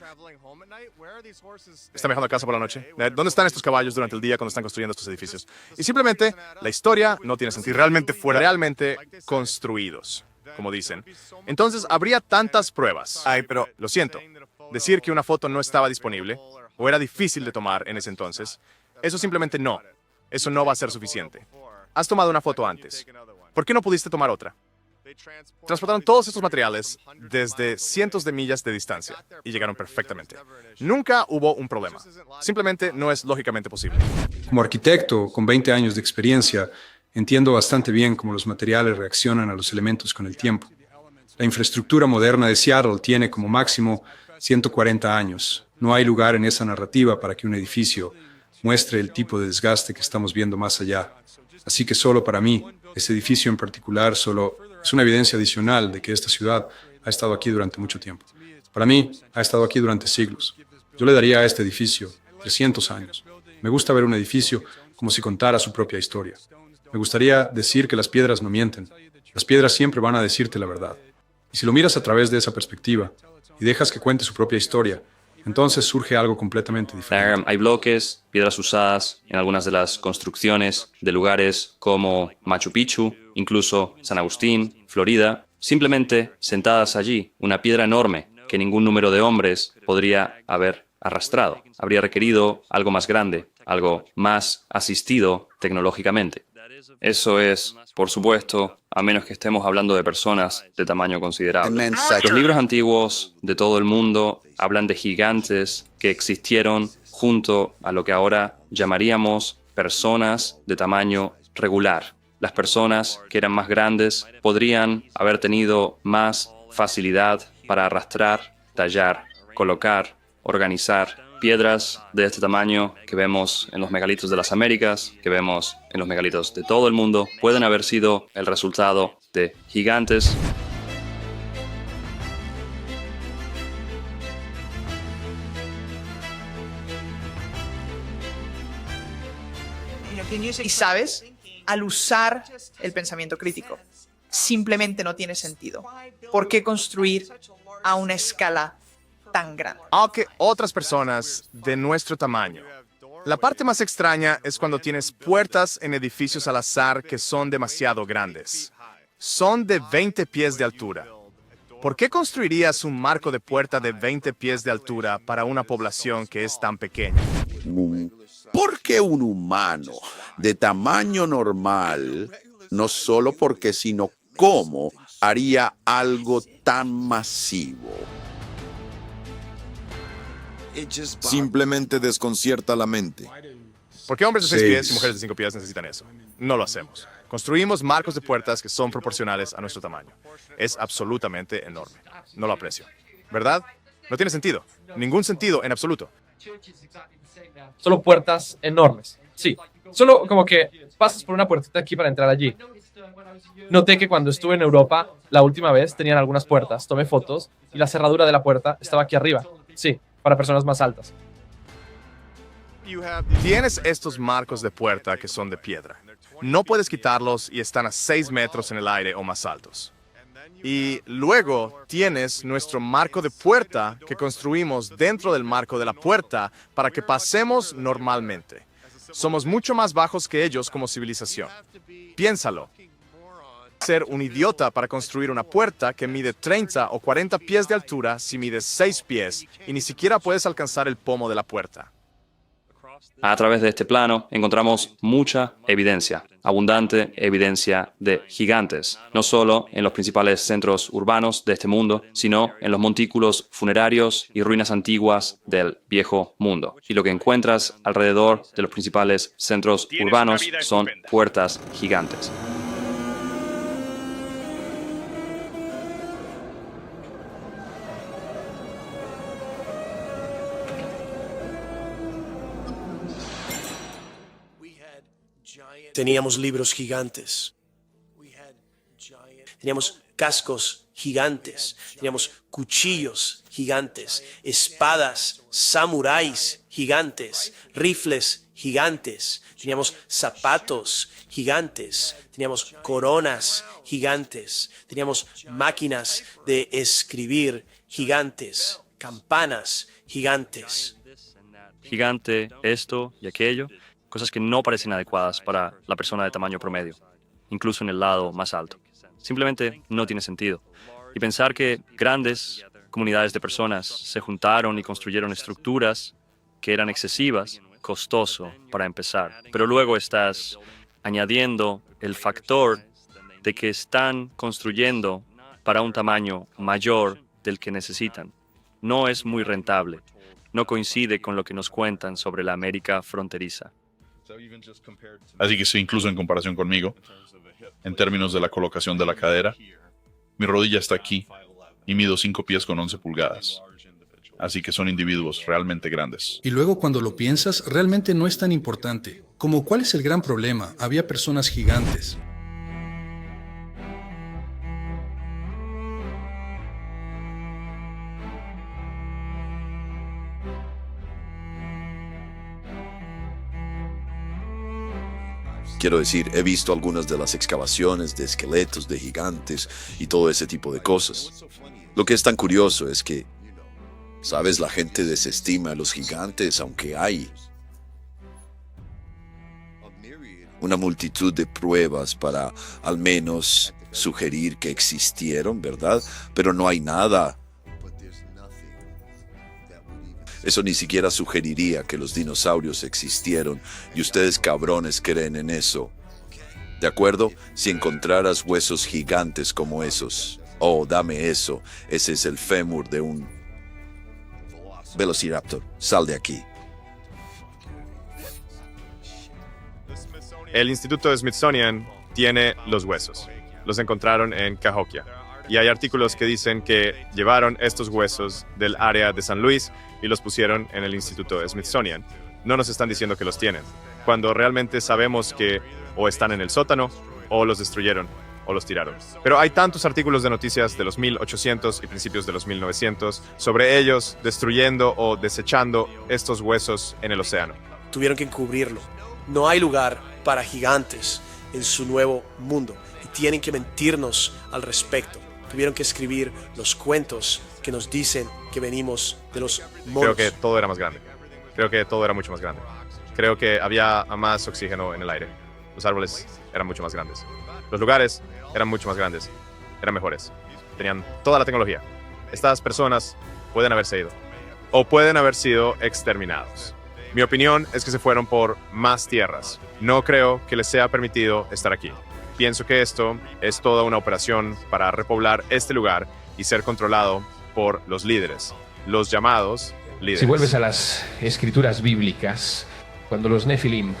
¿Están viajando a casa por la noche? ¿Dónde están estos caballos durante el día cuando están construyendo estos edificios? Y simplemente, la historia no tiene sentido. Realmente construidos, como dicen. Entonces, habría tantas pruebas. Pero lo siento, decir que una foto no estaba disponible, o era difícil de tomar en ese entonces, eso simplemente no. Eso no va a ser suficiente. Has tomado una foto antes. ¿Por qué no pudiste tomar otra? Transportaron todos estos materiales desde cientos de millas de distancia y llegaron perfectamente. Nunca hubo un problema. Simplemente no es lógicamente posible. Como arquitecto con 20 años de experiencia, entiendo bastante bien cómo los materiales reaccionan a los elementos con el tiempo. La infraestructura moderna de Seattle tiene como máximo 140 años. No hay lugar en esa narrativa para que un edificio muestre el tipo de desgaste que estamos viendo más allá. Así que solo para mí, este edificio en particular solo es una evidencia adicional de que esta ciudad ha estado aquí durante mucho tiempo. Para mí, ha estado aquí durante siglos. Yo le daría a este edificio 300 años. Me gusta ver un edificio como si contara su propia historia. Me gustaría decir que las piedras no mienten. Las piedras siempre van a decirte la verdad. Y si lo miras a través de esa perspectiva y dejas que cuente su propia historia, entonces surge algo completamente diferente. Hay bloques, piedras usadas en algunas de las construcciones de lugares como Machu Picchu, incluso San Agustín, Florida, simplemente sentadas allí, una piedra enorme que ningún número de hombres podría haber arrastrado. Habría requerido algo más grande, algo más asistido tecnológicamente. Eso es, por supuesto, a menos que estemos hablando de personas de tamaño considerable. Los libros antiguos de todo el mundo hablan de gigantes que existieron junto a lo que ahora llamaríamos personas de tamaño regular. Las personas que eran más grandes podrían haber tenido más facilidad para arrastrar, tallar, colocar, organizar piedras de este tamaño que vemos en los megalitos de las Américas, que vemos en los megalitos de todo el mundo, pueden haber sido el resultado de gigantes. Y sabes, al usar el pensamiento crítico, simplemente no tiene sentido. ¿Por qué construir a una escala tan grande? Aunque otras personas de nuestro tamaño. La parte más extraña es cuando tienes puertas en edificios al azar que son demasiado grandes. Son de 20 pies de altura. ¿Por qué construirías un marco de puerta de 20 pies de altura para una población que es tan pequeña? ¿Por qué un humano de tamaño normal, no solo porque, sino cómo, haría algo tan masivo? Simplemente desconcierta la mente. ¿Por qué hombres de 6 pies y mujeres de 5 pies necesitan eso? No lo hacemos. Construimos marcos de puertas que son proporcionales a nuestro tamaño. Es absolutamente enorme. No lo aprecio. ¿Verdad? No tiene sentido. Ningún sentido en absoluto. Solo puertas enormes. Sí. Solo como que pasas por una puertita aquí para entrar allí. Noté que cuando estuve en Europa, la última vez, tenían algunas puertas. Tomé fotos y la cerradura de la puerta estaba aquí arriba. Sí, para personas más altas. Tienes estos marcos de puerta que son de piedra. No puedes quitarlos y están a 6 metros en el aire o más altos. Y luego tienes nuestro marco de puerta que construimos dentro del marco de la puerta para que pasemos normalmente. Somos mucho más bajos que ellos como civilización. Piénsalo. Ser un idiota para construir una puerta que mide 30 o 40 pies de altura si mides 6 pies y ni siquiera puedes alcanzar el pomo de la puerta. A través de este plano encontramos mucha evidencia, abundante evidencia de gigantes, no solo en los principales centros urbanos de este mundo, sino en los montículos funerarios y ruinas antiguas del viejo mundo. Y lo que encuentras alrededor de los principales centros urbanos son puertas gigantes. Teníamos libros gigantes. Teníamos cascos gigantes. Teníamos cuchillos gigantes. Espadas, samuráis gigantes. Rifles gigantes. Teníamos zapatos gigantes. Teníamos coronas gigantes. Teníamos máquinas de escribir gigantes. Campanas gigantes. Gigante, esto y aquello. Cosas que no parecen adecuadas para la persona de tamaño promedio, incluso en el lado más alto. Simplemente no tiene sentido. Y pensar que grandes comunidades de personas se juntaron y construyeron estructuras que eran excesivas, costoso para empezar. Pero luego estás añadiendo el factor de que están construyendo para un tamaño mayor del que necesitan. No es muy rentable. No coincide con lo que nos cuentan sobre la América fronteriza. Así que sí, incluso en comparación conmigo, en términos de la colocación de la cadera, Mi rodilla está aquí y mido 5 pies con 11 pulgadas. Así que son individuos realmente grandes. Y luego cuando lo piensas, realmente no es tan importante. Como ¿cuál es el gran problema? Había personas gigantes. Quiero decir, he visto algunas de las excavaciones de esqueletos de gigantes y todo ese tipo de cosas. Lo que es tan curioso es que, ¿sabes? La gente desestima a los gigantes, aunque hay una multitud de pruebas para al menos sugerir que existieron, ¿verdad? Pero no hay nada. Eso ni siquiera sugeriría que los dinosaurios existieron y ustedes cabrones creen en eso. ¿De acuerdo? Si encontraras huesos gigantes como esos. Oh, dame eso. Ese es el fémur de un Velociraptor. Sal de aquí. El Instituto Smithsonian tiene los huesos. Los encontraron en Cahokia. Y hay artículos que dicen que llevaron estos huesos del área de San Luis y los pusieron en el Instituto Smithsonian. No nos están diciendo que los tienen, cuando realmente sabemos que o están en el sótano, o los destruyeron, o los tiraron. Pero hay tantos artículos de noticias de los 1800 y principios de los 1900 sobre ellos destruyendo o desechando estos huesos en el océano. Tuvieron que encubrirlo. No hay lugar para gigantes en su nuevo mundo y tienen que mentirnos al respecto. Tuvieron que escribir los cuentos que nos dicen que venimos de los monos. Creo que todo era más grande. Creo que todo era mucho más grande. Creo que había más oxígeno en el aire. Los árboles eran mucho más grandes. Los lugares eran mucho más grandes. Eran mejores. Tenían toda la tecnología. Estas personas pueden haberse ido. O pueden haber sido exterminados. Mi opinión es que se fueron por más tierras. No creo que les sea permitido estar aquí. Pienso que esto es toda una operación para repoblar este lugar y ser controlado por los líderes, los llamados líderes. Si vuelves a las escrituras bíblicas, cuando los Nefilim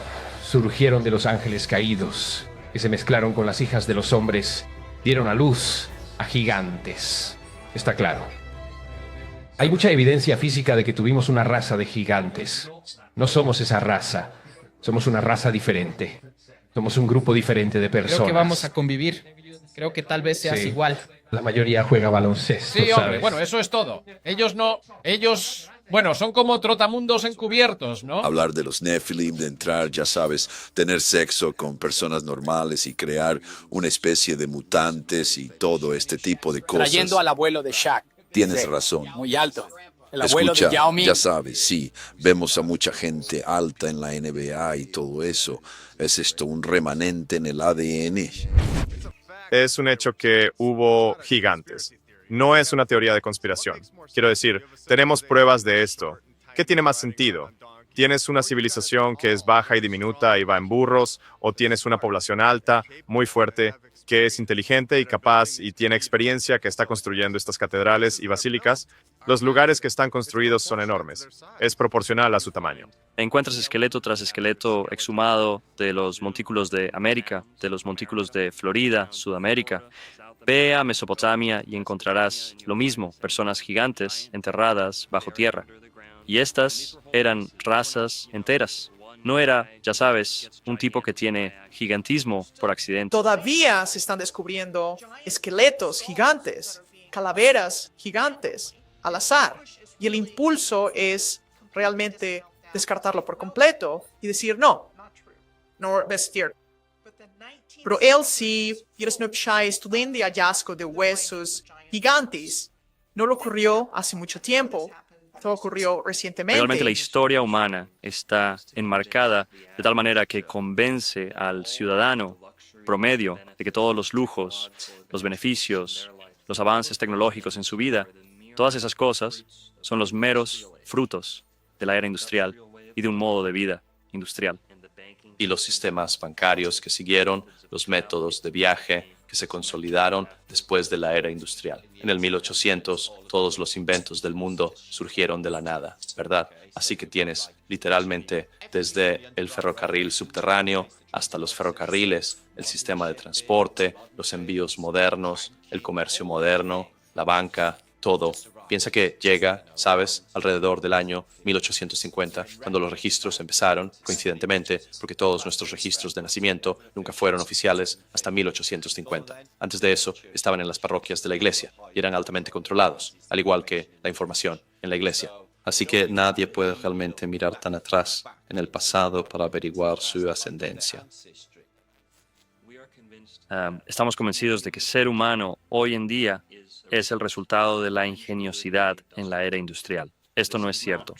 surgieron de los ángeles caídos, que se mezclaron con las hijas de los hombres, dieron a luz a gigantes. Está claro. Hay mucha evidencia física de que tuvimos una raza de gigantes. No somos esa raza, somos una raza diferente. Somos un grupo diferente de personas. Creo que vamos a convivir. Creo que tal vez seas igual. La mayoría juega baloncesto, Sí, hombre, ¿sabes? bueno, eso es todo. Ellos, bueno, son como trotamundos encubiertos, ¿no? Hablar de los Nephilim, de entrar, ya sabes, tener sexo con personas normales y crear una especie de mutantes y todo este tipo de cosas. Trayendo al abuelo de Shaq. Tienes Sí, razón. Muy alto. El abuelo Escucha, de Yao Ming. ya sabes, sí, vemos a mucha gente alta en la NBA y todo eso. ¿Es esto un remanente en el ADN? Es un hecho que hubo gigantes. No es una teoría de conspiración. Quiero decir, tenemos pruebas de esto. ¿Qué tiene más sentido? ¿Tienes una civilización que es baja y diminuta y va en burros? ¿O tienes una población alta, muy fuerte, que es inteligente y capaz y tiene experiencia, que está construyendo estas catedrales y basílicas? Los lugares que están construidos son enormes. Es proporcional a su tamaño. Encuentras esqueleto tras esqueleto exhumado de los montículos de América, de los montículos de Florida, Sudamérica. Ve a Mesopotamia y encontrarás lo mismo, personas gigantes enterradas bajo tierra. Y estas eran razas enteras. No era, ya sabes, un tipo que tiene gigantismo por accidente. Todavía se están descubriendo esqueletos gigantes, calaveras gigantes, al azar. Y el impulso es realmente descartarlo por completo y decir no es cierto. Pero él sí, Snapchat estudiando el hallazgo de huesos gigantes. No lo ocurrió hace mucho tiempo. Todo ocurrió recientemente. Realmente la historia humana está enmarcada de tal manera que convence al ciudadano promedio de que todos los lujos, los beneficios, los avances tecnológicos en su vida, todas esas cosas son los meros frutos de la era industrial y de un modo de vida industrial. Y los sistemas bancarios que siguieron, los métodos de viaje que se consolidaron después de la era industrial. En el 1800, todos los inventos del mundo surgieron de la nada, ¿verdad? Así que tienes literalmente desde el ferrocarril subterráneo hasta los ferrocarriles, el sistema de transporte, los envíos modernos, el comercio moderno, la banca, todo. Piensa que llega, sabes, alrededor del año 1850, cuando los registros empezaron, coincidentemente, porque todos nuestros registros de nacimiento nunca fueron oficiales hasta 1850. Antes de eso, estaban en las parroquias de la iglesia y eran altamente controlados, al igual que la información en la iglesia. Así que nadie puede realmente mirar tan atrás en el pasado para averiguar su ascendencia. Estamos convencidos de que ser humano hoy en día es el resultado de la ingeniosidad en la era industrial. Esto no es cierto.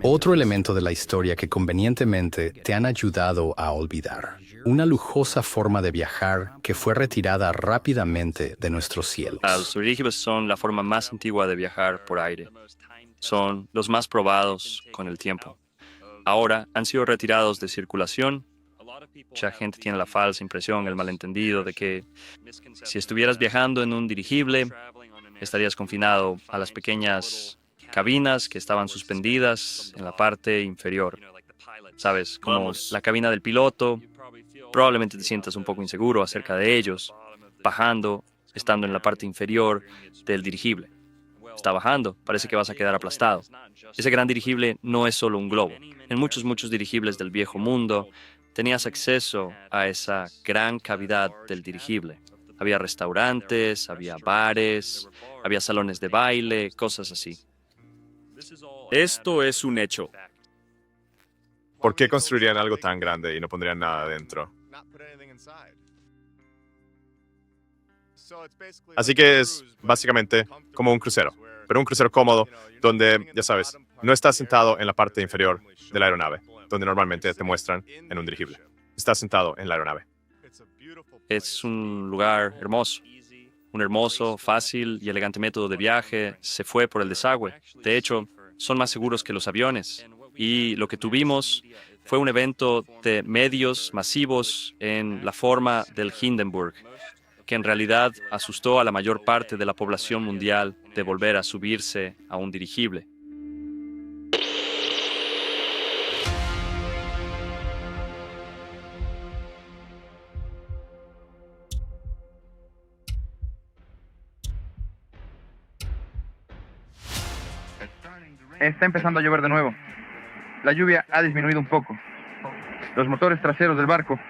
Otro elemento de la historia que convenientemente te han ayudado a olvidar. Una lujosa forma de viajar que fue retirada rápidamente de nuestros cielos. Los dirigibles son la forma más antigua de viajar por aire. Son los más probados con el tiempo. Ahora han sido retirados de circulación. Mucha gente tiene la falsa impresión, el malentendido de que si estuvieras viajando en un dirigible, estarías confinado a las pequeñas cabinas que estaban suspendidas en la parte inferior. ¿Sabes? Como la cabina del piloto. Probablemente te sientas un poco inseguro acerca de ellos, bajando, estando en la parte inferior del dirigible. Está bajando, parece que vas a quedar aplastado. Ese gran dirigible no es solo un globo. En muchos dirigibles del viejo mundo, tenías acceso a esa gran cavidad del dirigible. Había restaurantes, había bares, había salones de baile, cosas así. Esto es un hecho. ¿Por qué construirían algo tan grande y no pondrían nada dentro? Así que es básicamente como un crucero, pero un crucero cómodo donde, ya sabes, no estás sentado en la parte inferior de la aeronave, donde normalmente te muestran en un dirigible. Estás sentado en la aeronave. Es un lugar hermoso. Un hermoso, fácil y elegante método de viaje se fue por el desagüe. De hecho, son más seguros que los aviones. Y lo que tuvimos fue un evento de medios masivos en la forma del Hindenburg, que en realidad asustó a la mayor parte de la población mundial de volver a subirse a un dirigible. Está empezando a llover de nuevo. La lluvia ha disminuido un poco. Los motores traseros del barco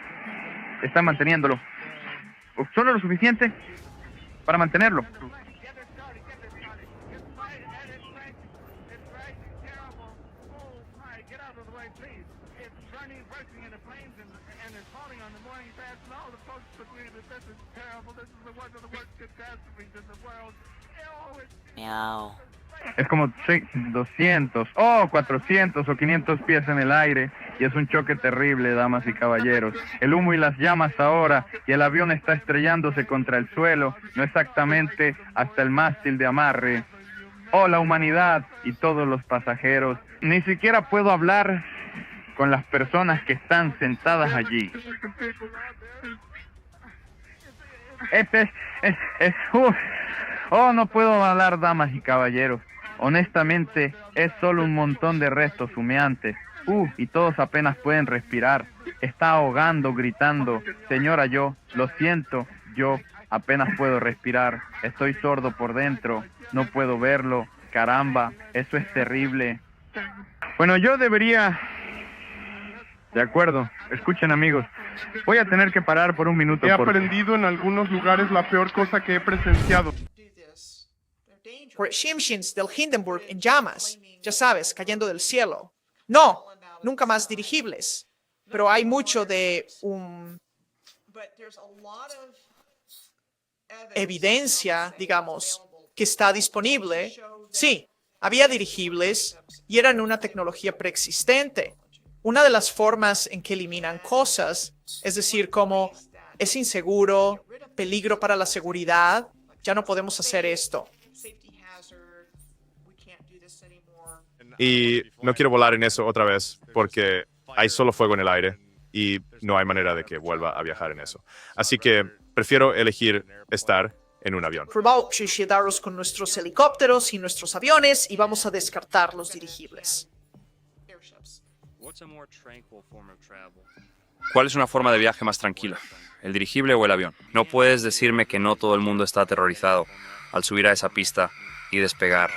están manteniéndolo. Solo lo suficiente para mantenerlo. Miau. Es como 200, 400 o 500 pies en el aire y es un choque terrible, damas y caballeros. El humo y las llamas ahora y el avión está estrellándose contra el suelo, no exactamente hasta el mástil de amarre. Oh, la humanidad y todos los pasajeros. Ni siquiera puedo hablar con las personas que están sentadas allí. No puedo hablar, damas y caballeros. Honestamente, es solo un montón de restos humeantes. Y todos apenas pueden respirar. Está ahogando, gritando. Señora, yo, lo siento, yo apenas puedo respirar. Estoy sordo por dentro. No puedo verlo. Caramba, eso es terrible. Bueno, yo debería... De acuerdo. Escuchen, amigos. Voy a tener que parar por un minuto. He aprendido en algunos lugares la peor cosa que he presenciado. Por Shimshins del Hindenburg en llamas, ya sabes, cayendo del cielo. No, nunca más dirigibles. Pero hay mucho de evidencia, digamos, que está disponible. Sí, había dirigibles y eran una tecnología preexistente. Una de las formas en que eliminan cosas, es decir, como es inseguro, peligro para la seguridad, ya no podemos hacer esto. Y no quiero volar en eso otra vez porque hay solo fuego en el aire y no hay manera de que vuelva a viajar en eso. Así que prefiero elegir estar en un avión. Vamos a llegaros con nuestros helicópteros y nuestros aviones y vamos a descartar los dirigibles. ¿Cuál es una forma de viaje más tranquila? ¿El dirigible o el avión? No puedes decirme que no todo el mundo está aterrorizado al subir a esa pista y despegar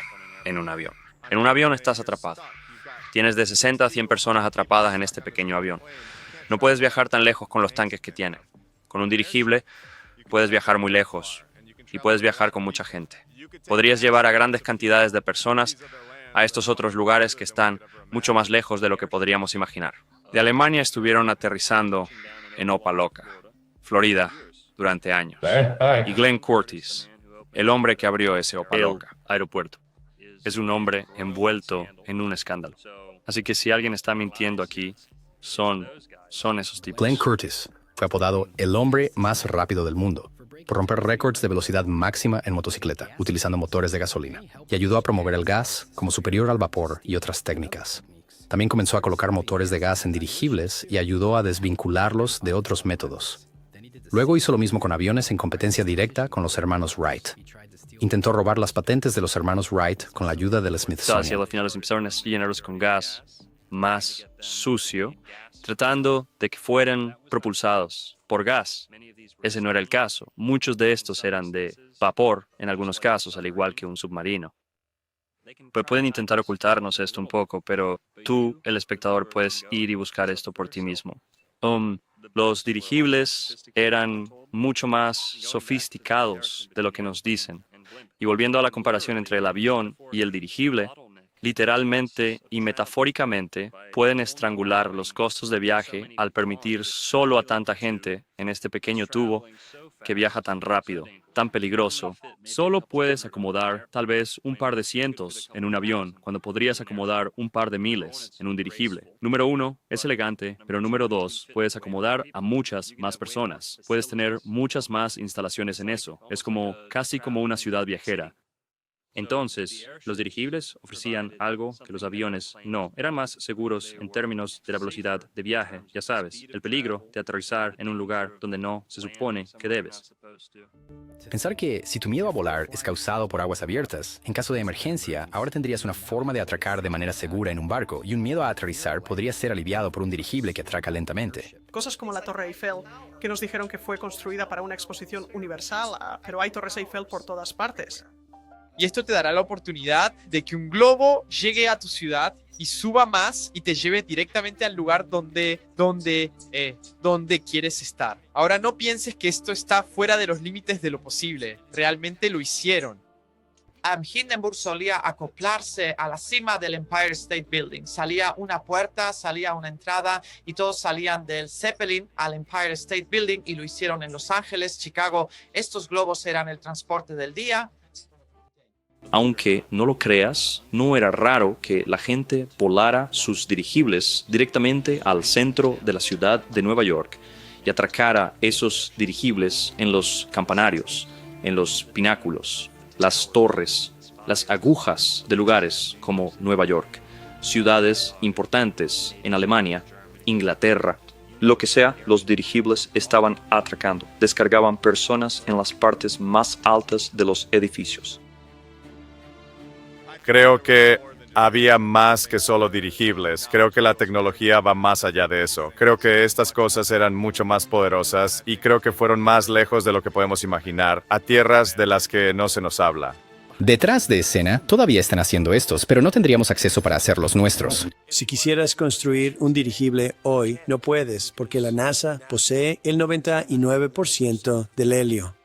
en un avión. En un avión estás atrapado. Tienes de 60 a 100 personas atrapadas en este pequeño avión. No puedes viajar tan lejos con los tanques que tiene. Con un dirigible puedes viajar muy lejos y puedes viajar con mucha gente. Podrías llevar a grandes cantidades de personas a estos otros lugares que están mucho más lejos de lo que podríamos imaginar. De Alemania estuvieron aterrizando en Opa-locka, Florida, durante años. Y Glenn Curtis, el hombre que abrió ese Opa-locka aeropuerto, es un hombre envuelto en un escándalo. Así que si alguien está mintiendo aquí, son esos tipos. Glenn Curtis fue apodado el hombre más rápido del mundo por romper récords de velocidad máxima en motocicleta, utilizando motores de gasolina, y ayudó a promover el gas como superior al vapor y otras técnicas. También comenzó a colocar motores de gas en dirigibles y ayudó a desvincularlos de otros métodos. Luego hizo lo mismo con aviones en competencia directa con los hermanos Wright. Intentó robar las patentes de los hermanos Wright con la ayuda del Smithsonian. Al final empezaron a llenarlos con gas más sucio, tratando de que fueran propulsados por gas. Ese no era el caso. Muchos de estos eran de vapor, en algunos casos, al igual que un submarino. Pues pueden intentar ocultarnos esto un poco, pero tú, el espectador, puedes ir y buscar esto por ti mismo. Los dirigibles eran mucho más sofisticados de lo que nos dicen. Y volviendo a la comparación entre el avión y el dirigible, literalmente y metafóricamente pueden estrangular los costos de viaje al permitir solo a tanta gente en este pequeño tubo que viaja tan rápido, tan peligroso. Solo puedes acomodar tal vez un par de cientos en un avión cuando podrías acomodar un par de miles en un dirigible. Número 1, es elegante, pero número 2, puedes acomodar a muchas más personas. Puedes tener muchas más instalaciones en eso. Es casi como una ciudad viajera. Entonces, los dirigibles ofrecían algo que los aviones no. Eran más seguros en términos de la velocidad de viaje, ya sabes, el peligro de aterrizar en un lugar donde no se supone que debes. Pensar que si tu miedo a volar es causado por aguas abiertas, en caso de emergencia, ahora tendrías una forma de atracar de manera segura en un barco, y un miedo a aterrizar podría ser aliviado por un dirigible que atraca lentamente. Cosas como la Torre Eiffel, que nos dijeron que fue construida para una exposición universal, pero hay Torres Eiffel por todas partes. Y esto te dará la oportunidad de que un globo llegue a tu ciudad y suba más y te lleve directamente al lugar donde quieres estar. Ahora no pienses que esto está fuera de los límites de lo posible. Realmente lo hicieron. Hindenburg solía acoplarse a la cima del Empire State Building. Salía una puerta, salía una entrada y todos salían del Zeppelin al Empire State Building y lo hicieron en Los Ángeles, Chicago. Estos globos eran el transporte del día. Aunque no lo creas, no era raro que la gente volara sus dirigibles directamente al centro de la ciudad de Nueva York y atracara esos dirigibles en los campanarios, en los pináculos, las torres, las agujas de lugares como Nueva York, ciudades importantes en Alemania, Inglaterra. Lo que sea, los dirigibles estaban atracando, descargaban personas en las partes más altas de los edificios. Creo que había más que solo dirigibles. Creo que la tecnología va más allá de eso. Creo que estas cosas eran mucho más poderosas y creo que fueron más lejos de lo que podemos imaginar, a tierras de las que no se nos habla. Detrás de escena, todavía están haciendo estos, pero no tendríamos acceso para hacer los nuestros. Si quisieras construir un dirigible hoy, no puedes, porque la NASA posee el 99% del helio.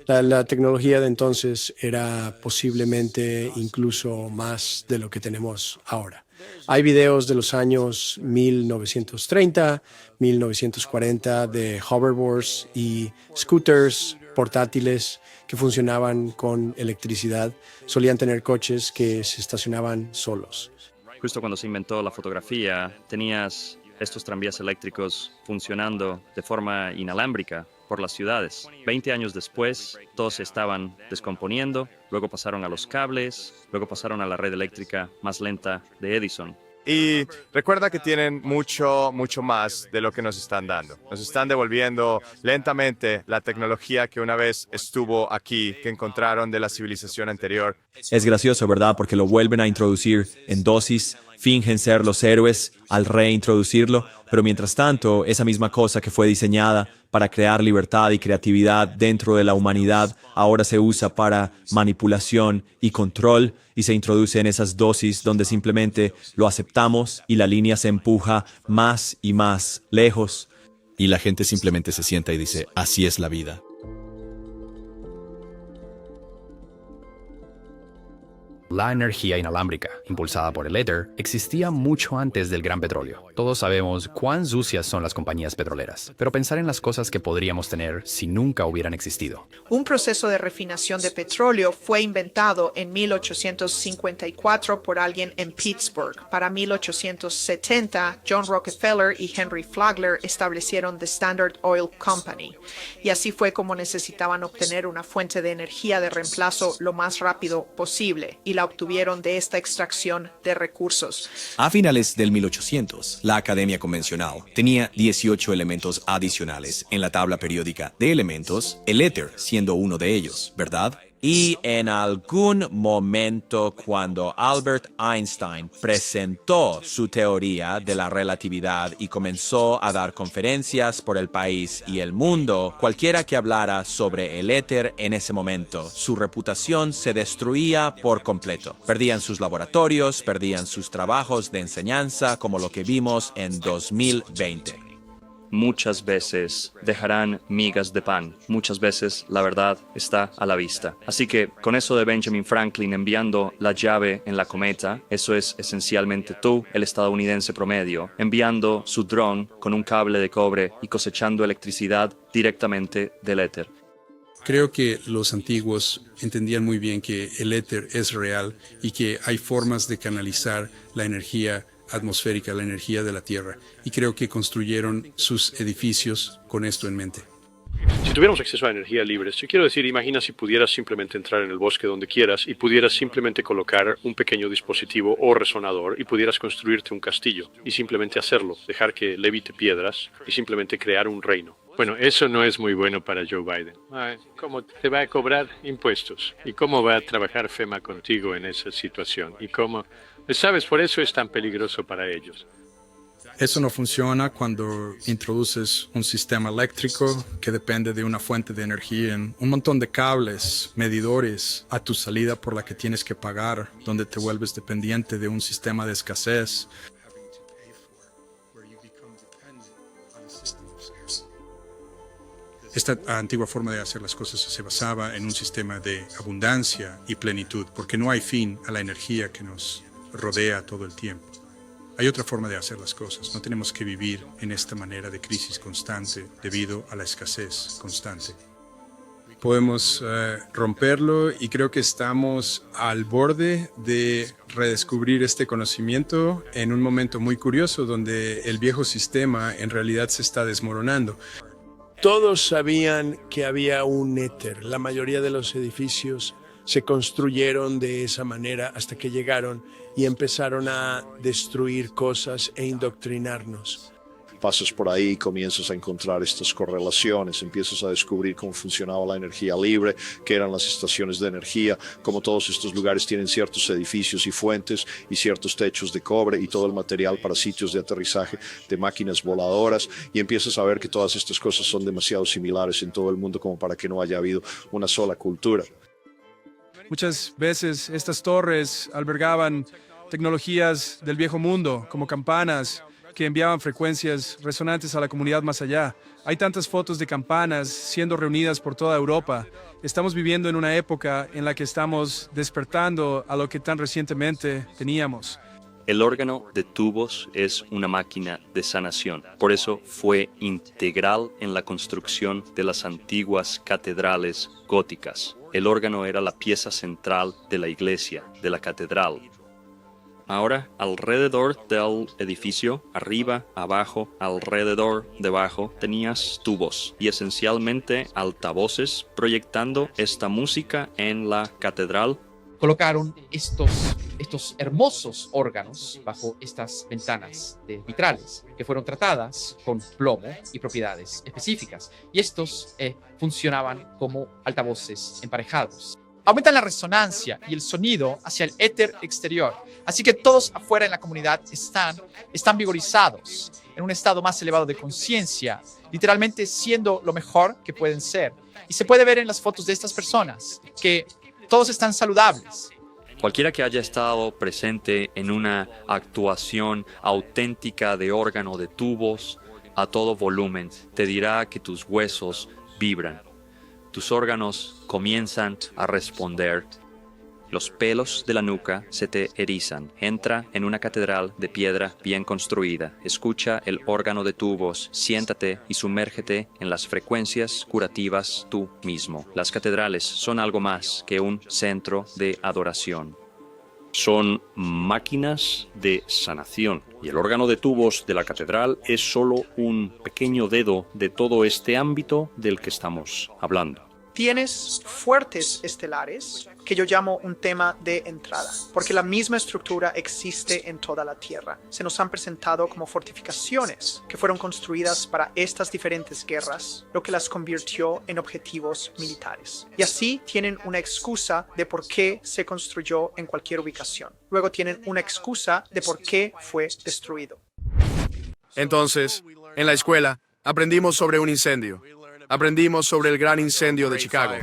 La tecnología de entonces era posiblemente incluso más de lo que tenemos ahora. Hay videos de los años 1930, 1940 de hoverboards y scooters portátiles que funcionaban con electricidad. Solían tener coches que se estacionaban solos. Justo cuando se inventó la fotografía, tenías estos tranvías eléctricos funcionando de forma inalámbrica por las ciudades. 20 años después, todos se estaban descomponiendo, luego pasaron a los cables, luego pasaron a la red eléctrica más lenta de Edison. Y recuerda que tienen mucho más de lo que nos están dando. Nos están devolviendo lentamente la tecnología que una vez estuvo aquí, que encontraron de la civilización anterior. Es gracioso, ¿verdad? Porque lo vuelven a introducir en dosis, fingen ser los héroes al reintroducirlo, pero mientras tanto, esa misma cosa que fue diseñada para crear libertad y creatividad dentro de la humanidad, ahora se usa para manipulación y control y se introduce en esas dosis donde simplemente lo aceptamos y la línea se empuja más y más lejos. Y la gente simplemente se sienta y dice, así es la vida. La energía inalámbrica, impulsada por el éter, existía mucho antes del gran petróleo. Todos sabemos cuán sucias son las compañías petroleras, pero pensar en las cosas que podríamos tener si nunca hubieran existido. Un proceso de refinación de petróleo fue inventado en 1854 por alguien en Pittsburgh. Para 1870, John Rockefeller y Henry Flagler establecieron The Standard Oil Company. Y así fue como necesitaban obtener una fuente de energía de reemplazo lo más rápido posible, y la obtuvieron de esta extracción de recursos. A finales del 1800, la Academia Convencional tenía 18 elementos adicionales en la tabla periódica de elementos, el éter siendo uno de ellos, ¿verdad? Y en algún momento, cuando Albert Einstein presentó su teoría de la relatividad y comenzó a dar conferencias por el país y el mundo, cualquiera que hablara sobre el éter en ese momento, su reputación se destruía por completo. Perdían sus laboratorios, perdían sus trabajos de enseñanza, como lo que vimos en 2020. Muchas veces dejarán migas de pan. Muchas veces la verdad está a la vista. Así que con eso de Benjamin Franklin enviando la llave en la cometa, eso es esencialmente tú, el estadounidense promedio, enviando su dron con un cable de cobre y cosechando electricidad directamente del éter. Creo que los antiguos entendían muy bien que el éter es real y que hay formas de canalizar la energía atmosférica, la energía de la Tierra, y creo que construyeron sus edificios con esto en mente. Si tuviéramos acceso a energía libre, yo quiero decir, imagina si pudieras simplemente entrar en el bosque donde quieras y pudieras simplemente colocar un pequeño dispositivo o resonador y pudieras construirte un castillo y simplemente hacerlo, dejar que levite piedras y simplemente crear un reino. Bueno, eso no es muy bueno para Joe Biden. ¿Cómo te va a cobrar impuestos? ¿Y cómo va a trabajar FEMA contigo en esa situación? ¿Y cómo? ¿Sabes? Por eso es tan peligroso para ellos. Eso no funciona cuando introduces un sistema eléctrico que depende de una fuente de energía en un montón de cables, medidores a tu salida por la que tienes que pagar, donde te vuelves dependiente de un sistema de escasez. Esta antigua forma de hacer las cosas se basaba en un sistema de abundancia y plenitud, porque no hay fin a la energía que nos rodea todo el tiempo. Hay otra forma de hacer las cosas. No tenemos que vivir en esta manera de crisis constante debido a la escasez constante. Podemos romperlo y creo que estamos al borde de redescubrir este conocimiento en un momento muy curioso donde el viejo sistema en realidad se está desmoronando. Todos sabían que había un éter. La mayoría de los edificios se construyeron de esa manera hasta que llegaron y empezaron a destruir cosas e indoctrinarnos. Pasas por ahí y comienzas a encontrar estas correlaciones, empiezas a descubrir cómo funcionaba la energía libre, qué eran las estaciones de energía, cómo todos estos lugares tienen ciertos edificios y fuentes y ciertos techos de cobre y todo el material para sitios de aterrizaje de máquinas voladoras, y empiezas a ver que todas estas cosas son demasiado similares en todo el mundo como para que no haya habido una sola cultura. Muchas veces estas torres albergaban tecnologías del viejo mundo, como campanas, que enviaban frecuencias resonantes a la comunidad más allá. Hay tantas fotos de campanas siendo reunidas por toda Europa. Estamos viviendo en una época en la que estamos despertando a lo que tan recientemente teníamos. El órgano de tubos es una máquina de sanación. Por eso fue integral en la construcción de las antiguas catedrales góticas. El órgano era la pieza central de la iglesia, de la catedral. Ahora, alrededor del edificio, arriba, abajo, alrededor, debajo, tenías tubos y esencialmente altavoces proyectando esta música en la catedral. Colocaron estos hermosos órganos bajo estas ventanas de vitrales que fueron tratadas con plomo y propiedades específicas. Y estos funcionaban como altavoces emparejados. Aumentan la resonancia y el sonido hacia el éter exterior. Así que todos afuera en la comunidad están vigorizados, en un estado más elevado de conciencia, literalmente siendo lo mejor que pueden ser. Y se puede ver en las fotos de estas personas que todos están saludables. Cualquiera que haya estado presente en una actuación auténtica de órgano de tubos a todo volumen te dirá que tus huesos vibran. Tus órganos comienzan a responder. Los pelos de la nuca se te erizan. Entra en una catedral de piedra bien construida. Escucha el órgano de tubos. Siéntate y sumérgete en las frecuencias curativas tú mismo. Las catedrales son algo más que un centro de adoración. Son máquinas de sanación y el órgano de tubos de la catedral es solo un pequeño dedo de todo este ámbito del que estamos hablando. Tienes fuertes estelares que yo llamo un tema de entrada, porque la misma estructura existe en toda la Tierra. Se nos han presentado como fortificaciones que fueron construidas para estas diferentes guerras, lo que las convirtió en objetivos militares. Y así tienen una excusa de por qué se construyó en cualquier ubicación. Luego tienen una excusa de por qué fue destruido. Entonces, en la escuela, aprendimos sobre un incendio. Aprendimos sobre el gran incendio de Chicago.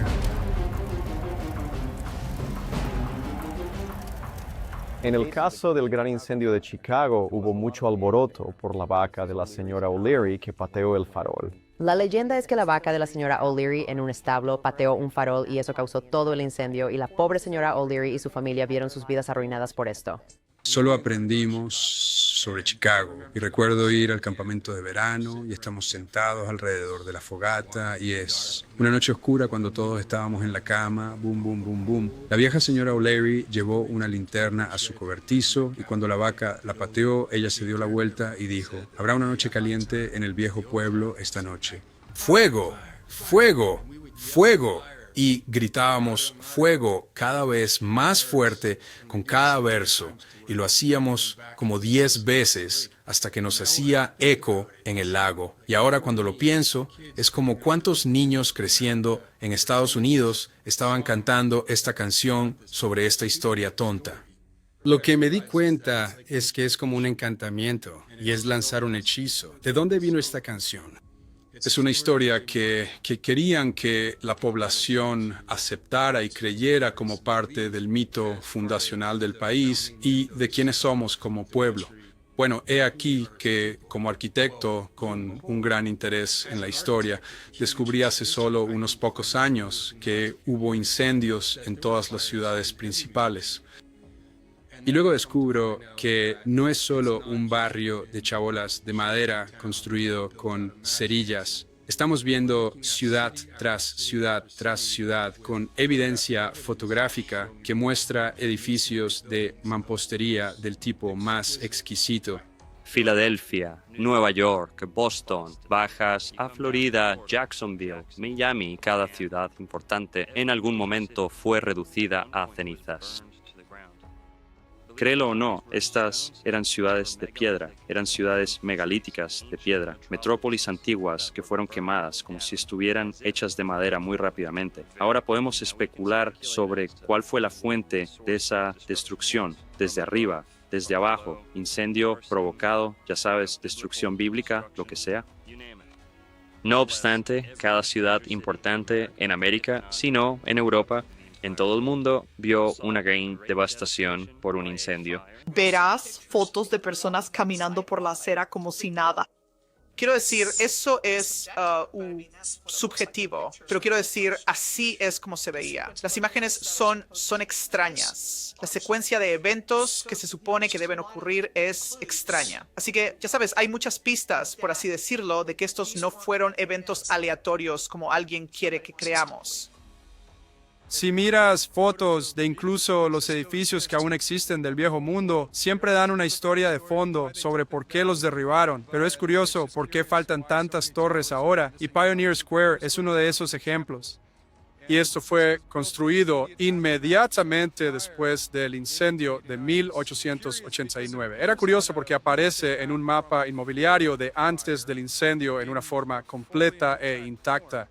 En el caso del gran incendio de Chicago, hubo mucho alboroto por la vaca de la señora O'Leary que pateó el farol. La leyenda es que la vaca de la señora O'Leary en un establo pateó un farol y eso causó todo el incendio y la pobre señora O'Leary y su familia vieron sus vidas arruinadas por esto. Solo aprendimos sobre Chicago y recuerdo ir al campamento de verano y estamos sentados alrededor de la fogata y es una noche oscura cuando todos estábamos en la cama, boom, boom, boom, boom. La vieja señora O'Leary llevó una linterna a su cobertizo y cuando la vaca la pateó, ella se dio la vuelta y dijo, habrá una noche caliente en el viejo pueblo esta noche. ¡Fuego! ¡Fuego! ¡Fuego! Y gritábamos fuego cada vez más fuerte con cada verso y lo hacíamos como 10 veces hasta que nos hacía eco en el lago. Y ahora cuando lo pienso, es como cuántos niños creciendo en Estados Unidos estaban cantando esta canción sobre esta historia tonta. Lo que me di cuenta es que es como un encantamiento y es lanzar un hechizo. ¿De dónde vino esta canción? Es una historia que querían que la población aceptara y creyera como parte del mito fundacional del país y de quiénes somos como pueblo. Bueno, he aquí que como arquitecto con un gran interés en la historia, descubrí hace solo unos pocos años que hubo incendios en todas las ciudades principales. Y luego descubro que no es solo un barrio de chabolas de madera construido con cerillas. Estamos viendo ciudad tras ciudad tras ciudad con evidencia fotográfica que muestra edificios de mampostería del tipo más exquisito. Filadelfia, Nueva York, Boston, bajas a Florida, Jacksonville, Miami, cada ciudad importante en algún momento fue reducida a cenizas. Créelo o no, estas eran ciudades de piedra, eran ciudades megalíticas de piedra, metrópolis antiguas que fueron quemadas como si estuvieran hechas de madera muy rápidamente. Ahora podemos especular sobre cuál fue la fuente de esa destrucción, desde arriba, desde abajo, incendio provocado, ya sabes, destrucción bíblica, lo que sea. No obstante, cada ciudad importante en América, si no en Europa, en todo el mundo vio una gran devastación por un incendio. Verás fotos de personas caminando por la acera como si nada. Quiero decir, eso es subjetivo, pero quiero decir, así es como se veía. Las imágenes son extrañas. La secuencia de eventos que se supone que deben ocurrir es extraña. Así que, ya sabes, hay muchas pistas, por así decirlo, de que estos no fueron eventos aleatorios como alguien quiere que creamos. Si miras fotos de incluso los edificios que aún existen del viejo mundo, siempre dan una historia de fondo sobre por qué los derribaron. Pero es curioso por qué faltan tantas torres ahora, y Pioneer Square es uno de esos ejemplos. Y esto fue construido inmediatamente después del incendio de 1889. Era curioso porque aparece en un mapa inmobiliario de antes del incendio en una forma completa e intacta.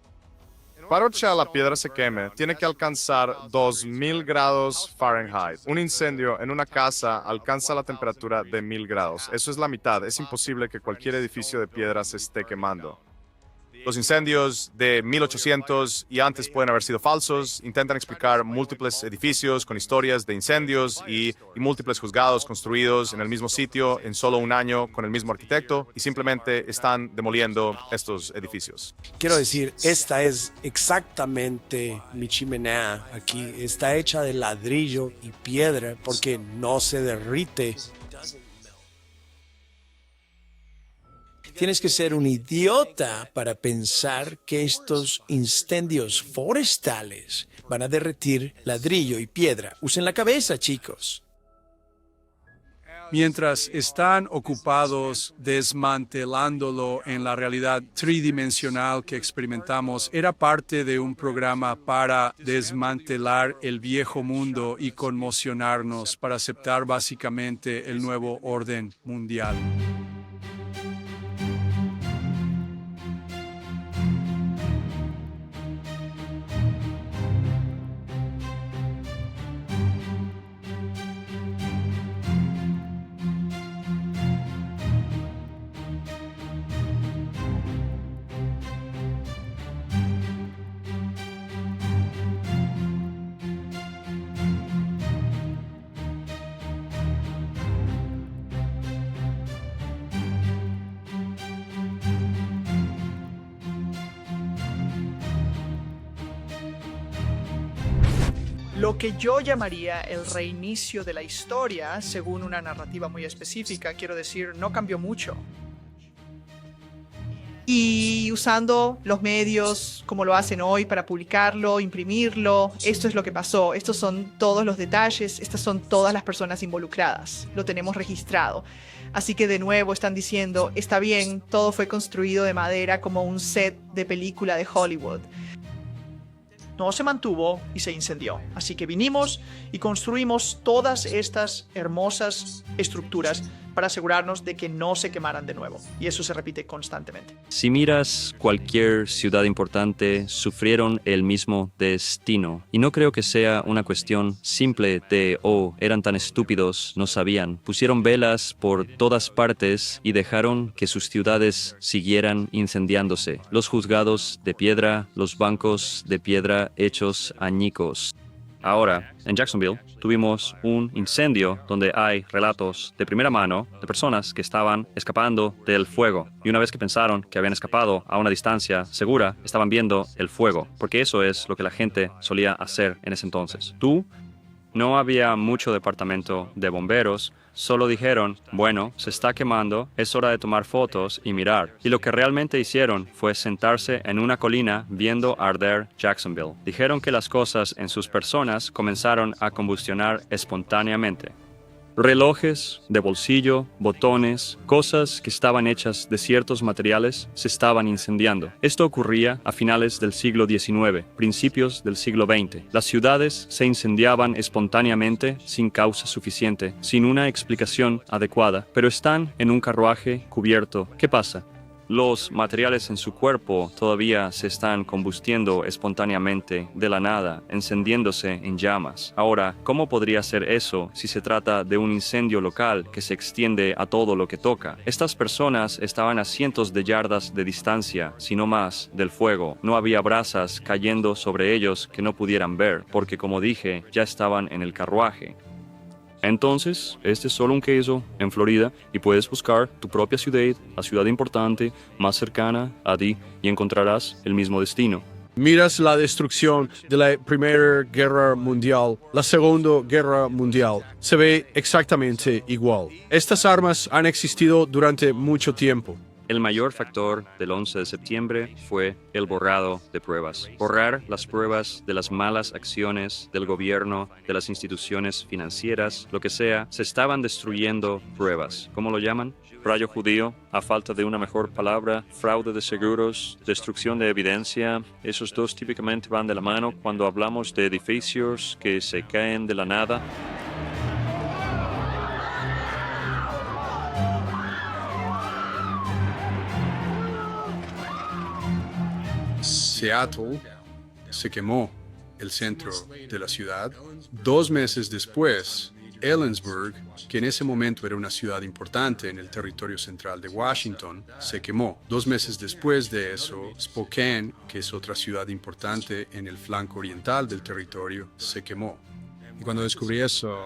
Para que la piedra se queme, tiene que alcanzar 2000 grados Fahrenheit. Un incendio en una casa alcanza la temperatura de 1000 grados. Eso es la mitad. Es imposible que cualquier edificio de piedra se esté quemando. Los incendios de 1800 y antes pueden haber sido falsos. Intentan explicar múltiples edificios con historias de incendios y múltiples juzgados construidos en el mismo sitio en solo un año con el mismo arquitecto y simplemente están demoliendo estos edificios. Quiero decir, esta es exactamente mi chimenea aquí. Está hecha de ladrillo y piedra porque no se derrite. Tienes que ser un idiota para pensar que estos incendios forestales van a derretir ladrillo y piedra. Usen la cabeza, chicos. Mientras están ocupados desmantelándolo en la realidad tridimensional que experimentamos, era parte de un programa para desmantelar el viejo mundo y conmocionarnos para aceptar básicamente el nuevo orden mundial. Lo que yo llamaría el reinicio de la historia, según una narrativa muy específica, quiero decir, no cambió mucho. Y usando los medios como lo hacen hoy para publicarlo, imprimirlo, esto es lo que pasó. Estos son todos los detalles, estas son todas las personas involucradas. Lo tenemos registrado. Así que de nuevo están diciendo, está bien, todo fue construido de madera como un set de película de Hollywood. No se mantuvo y se incendió. Así que vinimos y construimos todas estas hermosas estructuras para asegurarnos de que no se quemaran de nuevo. Y eso se repite constantemente. Si miras cualquier ciudad importante, sufrieron el mismo destino. Y no creo que sea una cuestión simple de, eran tan estúpidos, no sabían. Pusieron velas por todas partes y dejaron que sus ciudades siguieran incendiándose. Los juzgados de piedra, los bancos de piedra hechos añicos. Ahora, en Jacksonville, tuvimos un incendio donde hay relatos de primera mano de personas que estaban escapando del fuego. Y una vez que pensaron que habían escapado a una distancia segura, estaban viendo el fuego, porque eso es lo que la gente solía hacer en ese entonces. No había mucho departamento de bomberos, solo dijeron, bueno, se está quemando, es hora de tomar fotos y mirar. Y lo que realmente hicieron fue sentarse en una colina viendo arder Jacksonville. Dijeron que las cosas en sus personas comenzaron a combustionar espontáneamente. Relojes de bolsillo, botones, cosas que estaban hechas de ciertos materiales se estaban incendiando. Esto ocurría a finales del siglo XIX, principios del siglo XX. Las ciudades se incendiaban espontáneamente sin causa suficiente, sin una explicación adecuada, pero están en un carruaje cubierto. ¿Qué pasa? Los materiales en su cuerpo todavía se están combustiendo espontáneamente de la nada, encendiéndose en llamas. Ahora, ¿cómo podría ser eso si se trata de un incendio local que se extiende a todo lo que toca? Estas personas estaban a cientos de yardas de distancia, si no más, del fuego. No había brasas cayendo sobre ellos que no pudieran ver, porque como dije, ya estaban en el carruaje. Entonces, este es solo un caso en Florida y puedes buscar tu propia ciudad, la ciudad importante más cercana a ti y encontrarás el mismo destino. Miras la destrucción de la Primera Guerra Mundial, la Segunda Guerra Mundial. Se ve exactamente igual. Estas armas han existido durante mucho tiempo. El mayor factor del 11 de septiembre fue el borrado de pruebas. Borrar las pruebas de las malas acciones del gobierno, de las instituciones financieras, lo que sea, se estaban destruyendo pruebas. ¿Cómo lo llaman? Rayo judío, a falta de una mejor palabra, fraude de seguros, destrucción de evidencia. Esos dos típicamente van de la mano cuando hablamos de edificios que se caen de la nada. Seattle se quemó el centro de la ciudad. 2 meses después, Ellensburg, que en ese momento era una ciudad importante en el territorio central de Washington, se quemó. 2 meses después de eso, Spokane, que es otra ciudad importante en el flanco oriental del territorio, se quemó. Y cuando descubrí eso,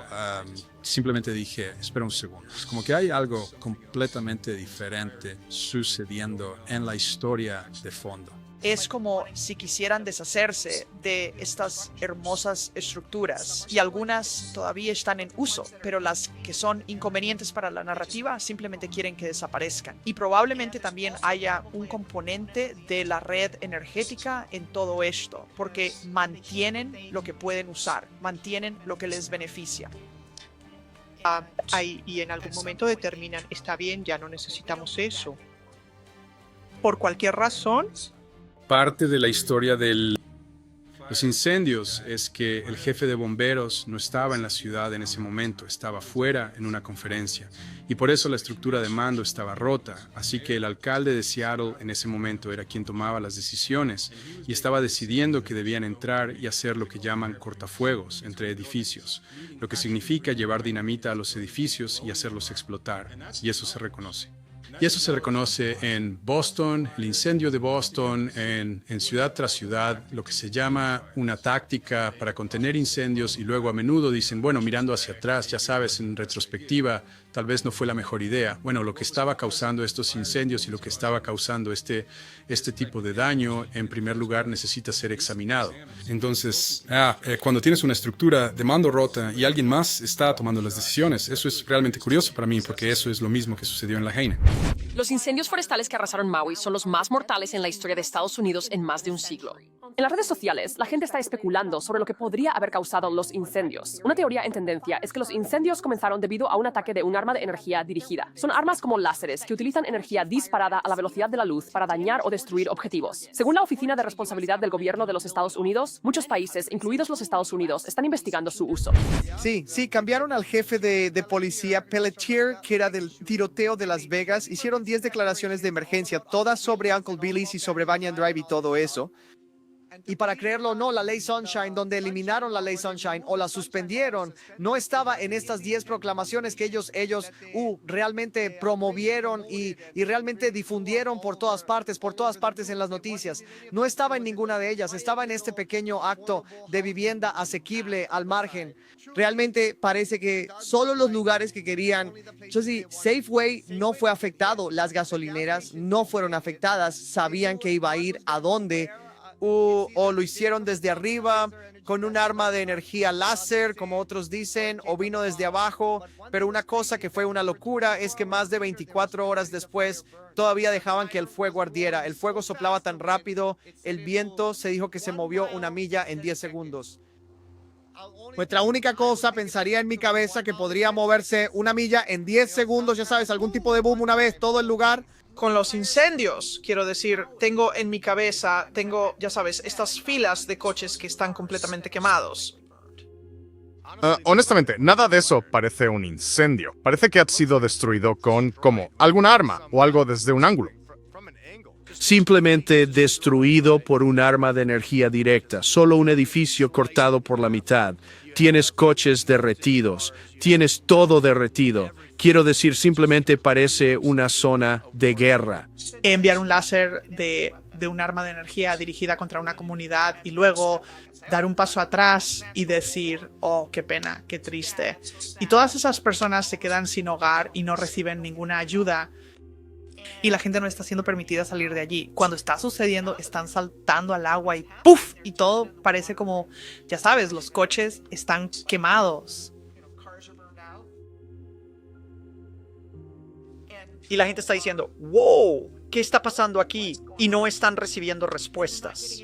simplemente dije, espera un segundo, es como que hay algo completamente diferente sucediendo en la historia de fondo. Es como si quisieran deshacerse de estas hermosas estructuras y algunas todavía están en uso, pero las que son inconvenientes para la narrativa simplemente quieren que desaparezcan. Y probablemente también haya un componente de la red energética en todo esto, porque mantienen lo que pueden usar, mantienen lo que les beneficia. Y en algún momento determinan, está bien, ya no necesitamos eso. Por cualquier razón. Parte de la historia de los incendios es que el jefe de bomberos no estaba en la ciudad en ese momento, estaba fuera en una conferencia y por eso la estructura de mando estaba rota, así que el alcalde de Seattle en ese momento era quien tomaba las decisiones y estaba decidiendo que debían entrar y hacer lo que llaman cortafuegos entre edificios, lo que significa llevar dinamita a los edificios y hacerlos explotar, y eso se reconoce. Y eso se reconoce en Boston, el incendio de Boston, en ciudad tras ciudad, lo que se llama una táctica para contener incendios y luego a menudo dicen, bueno, mirando hacia atrás, ya sabes, en retrospectiva, tal vez no fue la mejor idea. Bueno, lo que estaba causando estos incendios y lo que estaba causando este tipo de daño, en primer lugar, necesita ser examinado. Entonces, cuando tienes una estructura de mando rota y alguien más está tomando las decisiones, eso es realmente curioso para mí, porque eso es lo mismo que sucedió en Lahaina. Los incendios forestales que arrasaron Maui son los más mortales en la historia de Estados Unidos en más de un siglo. En las redes sociales, la gente está especulando sobre lo que podría haber causado los incendios. Una teoría en tendencia es que los incendios comenzaron debido a un ataque de un arma de energía dirigida. Son armas como láseres que utilizan energía disparada a la velocidad de la luz para dañar o destruir objetivos. Según la Oficina de Responsabilidad del Gobierno de los Estados Unidos, muchos países, incluidos los Estados Unidos, están investigando su uso. Sí, cambiaron al jefe de policía, Pelletier, que era del tiroteo de Las Vegas. Hicieron 10 declaraciones de emergencia, todas sobre Uncle Billy's y sobre Banyan Drive y todo eso. Y para creerlo o no, la ley Sunshine, donde eliminaron la ley Sunshine o la suspendieron, no estaba en estas 10 proclamaciones que ellos realmente promovieron y realmente difundieron por todas partes en las noticias. No estaba en ninguna de ellas, estaba en este pequeño acto de vivienda asequible al margen. Realmente parece que solo los lugares que querían, Safeway no fue afectado, las gasolineras no fueron afectadas, sabían que iba a ir a dónde. O lo hicieron desde arriba con un arma de energía láser, como otros dicen, o vino desde abajo. Pero una cosa que fue una locura es que más de 24 horas después todavía dejaban que el fuego ardiera. El fuego soplaba tan rápido, el viento se dijo que se movió 1 milla en 10 segundos. Nuestra única cosa, pensaría en mi cabeza, que podría moverse 1 milla en 10 segundos, ya sabes, algún tipo de boom una vez, todo el lugar. Con los incendios, quiero decir, tengo en mi cabeza, ya sabes, estas filas de coches que están completamente quemados. Honestamente, nada de eso parece un incendio. Parece que ha sido destruido con, alguna arma o algo desde un ángulo. Simplemente destruido por un arma de energía directa, solo un edificio cortado por la mitad. Tienes coches derretidos, tienes todo derretido. Quiero decir, simplemente parece una zona de guerra. Enviar un láser de un arma de energía dirigida contra una comunidad y luego dar un paso atrás y decir, oh, qué pena, qué triste. Y todas esas personas se quedan sin hogar y no reciben ninguna ayuda. Y la gente no está siendo permitida salir de allí. Cuando está sucediendo, están saltando al agua y ¡puf! Y todo parece como, ya sabes, los coches están quemados. Y la gente está diciendo, wow, ¿qué está pasando aquí? Y no están recibiendo respuestas.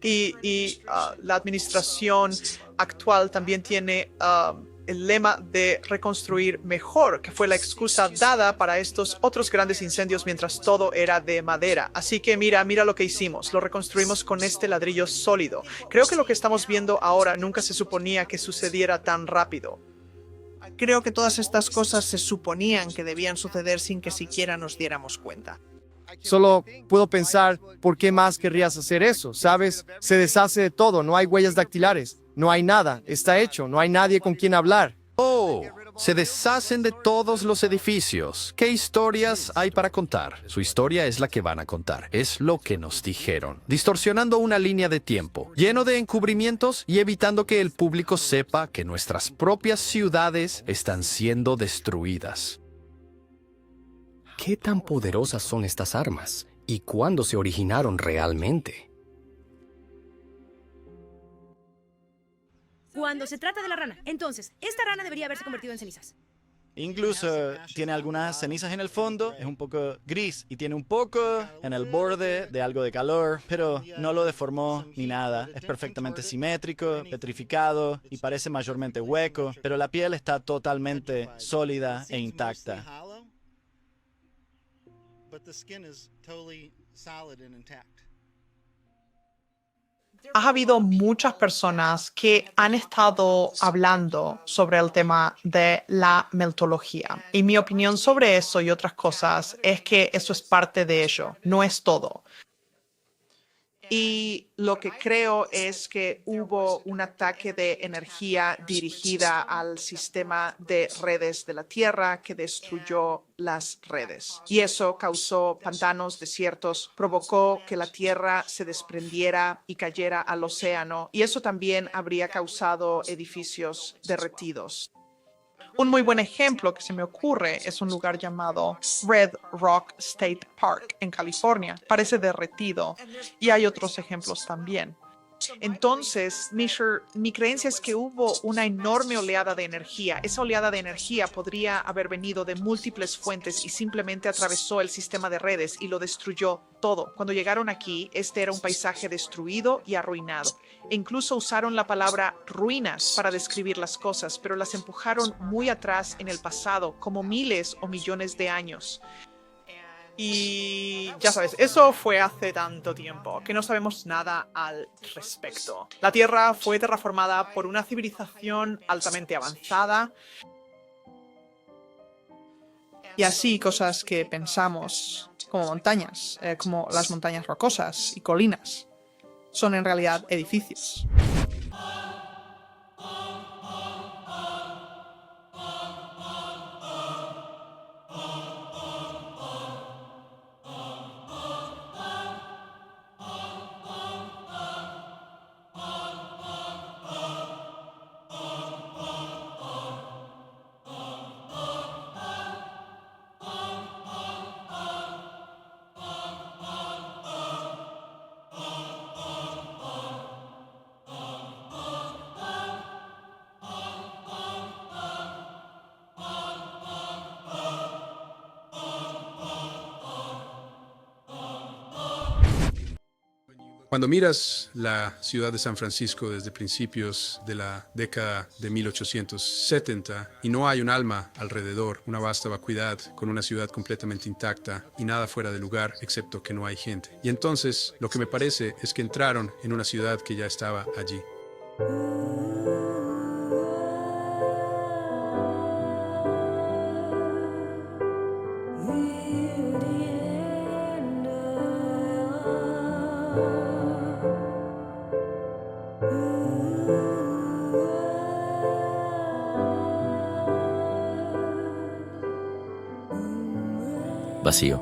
Y la administración actual también tiene el lema de reconstruir mejor, que fue la excusa dada para estos otros grandes incendios mientras todo era de madera. Así que mira lo que hicimos, lo reconstruimos con este ladrillo sólido. Creo que lo que estamos viendo ahora nunca se suponía que sucediera tan rápido. Creo que todas estas cosas se suponían que debían suceder sin que siquiera nos diéramos cuenta. Solo puedo pensar, ¿por qué más querrías hacer eso? ¿Sabes? Se deshace de todo, no hay huellas dactilares, no hay nada, está hecho, no hay nadie con quien hablar. Oh, se deshacen de todos los edificios. ¿Qué historias hay para contar? Su historia es la que van a contar, es lo que nos dijeron, distorsionando una línea de tiempo, lleno de encubrimientos y evitando que el público sepa que nuestras propias ciudades están siendo destruidas. ¿Qué tan poderosas son estas armas? ¿Y cuándo se originaron realmente? Cuando se trata de la rana, entonces, esta rana debería haberse convertido en cenizas. Incluso tiene algunas cenizas en el fondo, es un poco gris y tiene un poco en el borde de algo de calor, pero no lo deformó ni nada. Es perfectamente simétrico, petrificado y parece mayormente hueco, pero la piel está totalmente sólida e intacta. Ha habido muchas personas que han estado hablando sobre el tema de la meltología. Y mi opinión sobre eso y otras cosas es que eso es parte de ello, no es todo. Y lo que creo es que hubo un ataque de energía dirigida al sistema de redes de la Tierra que destruyó las redes. Y eso causó pantanos, desiertos, provocó que la Tierra se desprendiera y cayera al océano. Y eso también habría causado edificios derretidos. Un muy buen ejemplo que se me ocurre es un lugar llamado Red Rock State Park en California. Parece derretido y hay otros ejemplos también. Entonces, mi creencia es que hubo una enorme oleada de energía. Esa oleada de energía podría haber venido de múltiples fuentes y simplemente atravesó el sistema de redes y lo destruyó todo. Cuando llegaron aquí, este era un paisaje destruido y arruinado. E incluso usaron la palabra ruinas para describir las cosas, pero las empujaron muy atrás en el pasado, como miles o millones de años. Y ya sabes, eso fue hace tanto tiempo que no sabemos nada al respecto. La Tierra fue terraformada por una civilización altamente avanzada. Y así cosas que pensamos como montañas, como las montañas rocosas y colinas, son en realidad edificios. Cuando miras la ciudad de San Francisco desde principios de la década de 1870 y no hay un alma alrededor, una vasta vacuidad con una ciudad completamente intacta y nada fuera de lugar excepto que no hay gente. Y entonces lo que me parece es que entraron en una ciudad que ya estaba allí. Vacío.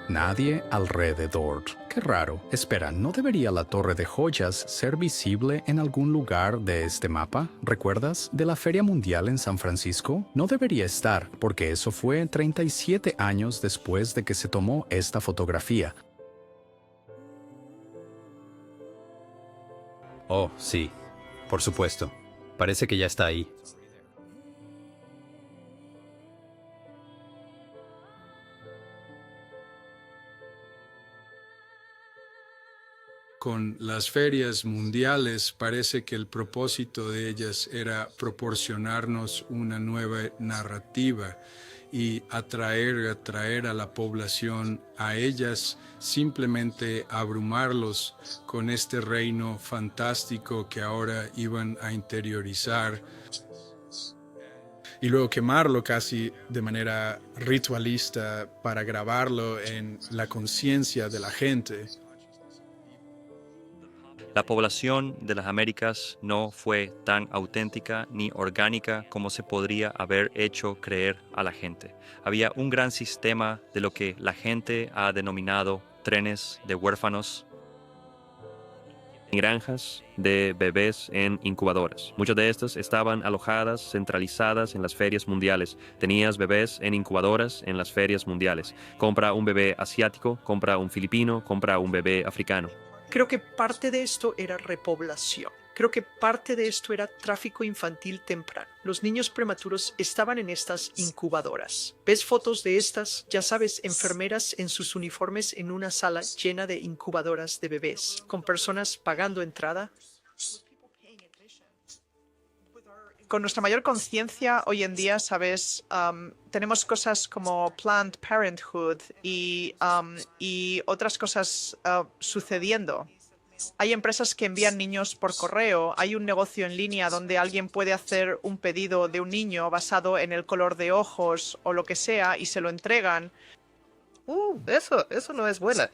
Nadie alrededor. Qué raro. Espera, ¿no debería la Torre de Joyas ser visible en algún lugar de este mapa? ¿Recuerdas? De la Feria Mundial en San Francisco. No debería estar, porque eso fue 37 años después de que se tomó esta fotografía. Oh, sí. Por supuesto. Parece que ya está ahí. con las ferias mundiales, parece que el propósito de ellas era proporcionarnos una nueva narrativa y atraer a la población a ellas, simplemente abrumarlos con este reino fantástico que ahora iban a interiorizar y luego quemarlo casi de manera ritualista para grabarlo en la conciencia de la gente. La población de las Américas no fue tan auténtica ni orgánica como se podría haber hecho creer a la gente. Había un gran sistema de lo que la gente ha denominado trenes de huérfanos, granjas de bebés en incubadoras. Muchas de estas estaban alojadas, centralizadas en las ferias mundiales. Tenías bebés en incubadoras en las ferias mundiales. Compra un bebé asiático, compra un filipino, compra un bebé africano. Creo que parte de esto era repoblación. Creo que parte de esto era tráfico infantil temprano. Los niños prematuros estaban en estas incubadoras. ¿Ves fotos de estas? Ya sabes, enfermeras en sus uniformes en una sala llena de incubadoras de bebés, con personas pagando entrada. Con nuestra mayor conciencia hoy en día, sabes, tenemos cosas como Planned Parenthood y otras cosas sucediendo. Hay empresas que envían niños por correo. Hay un negocio en línea donde alguien puede hacer un pedido de un niño basado en el color de ojos o lo que sea y se lo entregan. Eso no es buena.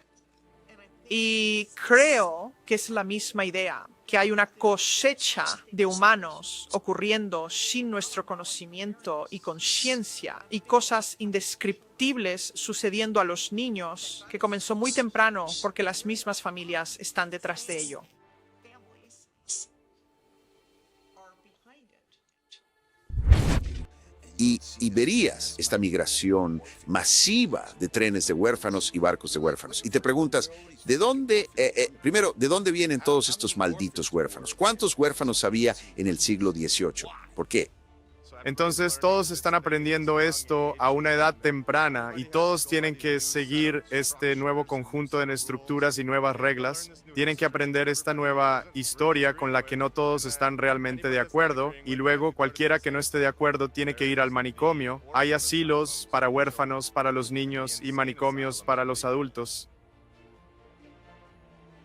Y creo que es la misma idea, que hay una cosecha de humanos ocurriendo sin nuestro conocimiento y conciencia y cosas indescriptibles sucediendo a los niños que comenzó muy temprano porque las mismas familias están detrás de ello. Y verías esta migración masiva de trenes de huérfanos y barcos de huérfanos. Y te preguntas, ¿de dónde, primero, de dónde vienen todos estos malditos huérfanos? ¿Cuántos huérfanos había en el siglo XVIII? ¿Por qué? Entonces todos están aprendiendo esto a una edad temprana y todos tienen que seguir este nuevo conjunto de estructuras y nuevas reglas. Tienen que aprender esta nueva historia con la que no todos están realmente de acuerdo y luego cualquiera que no esté de acuerdo tiene que ir al manicomio. Hay asilos para huérfanos, para los niños y manicomios para los adultos.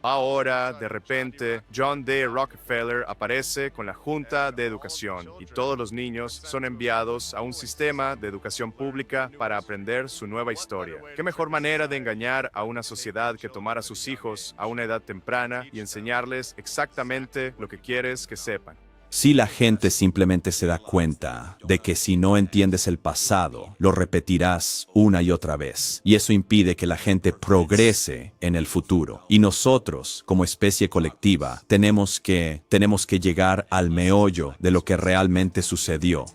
Ahora, de repente, John D. Rockefeller aparece con la Junta de Educación y todos los niños son enviados a un sistema de educación pública para aprender su nueva historia. ¿Qué mejor manera de engañar a una sociedad que tomar a sus hijos a una edad temprana y enseñarles exactamente lo que quieres que sepan? Si la gente simplemente se da cuenta de que si no entiendes el pasado, lo repetirás una y otra vez. Y eso impide que la gente progrese en el futuro. Y nosotros, como especie colectiva, tenemos que llegar al meollo de lo que realmente sucedió.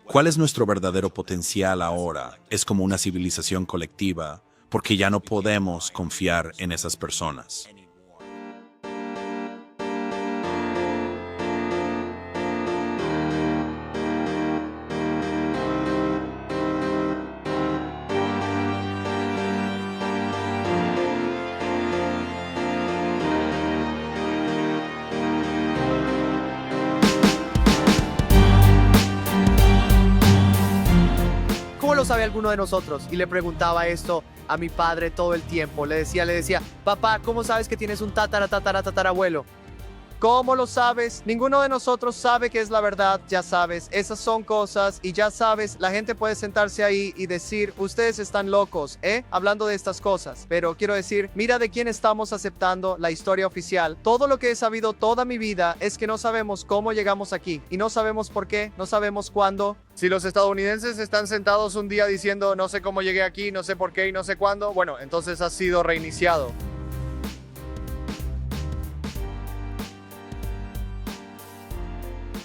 ¿Cuál es nuestro verdadero potencial ahora? Es como una civilización colectiva, porque ya no podemos confiar en esas personas. ¿Cómo lo sabe alguno de nosotros? Y le preguntaba esto a mi padre todo el tiempo. Le decía, papá, ¿cómo sabes que tienes un tatarabuelo? ¿Cómo lo sabes? Ninguno de nosotros sabe qué es la verdad, ya sabes. Esas son cosas y ya sabes, la gente puede sentarse ahí y decir, ustedes están locos, hablando de estas cosas. Pero quiero decir, mira de quién estamos aceptando la historia oficial. Todo lo que he sabido toda mi vida es que no sabemos cómo llegamos aquí. Y no sabemos por qué, no sabemos cuándo. Si los estadounidenses están sentados un día diciendo, no sé cómo llegué aquí, no sé por qué y no sé cuándo, bueno, entonces ha sido reiniciado.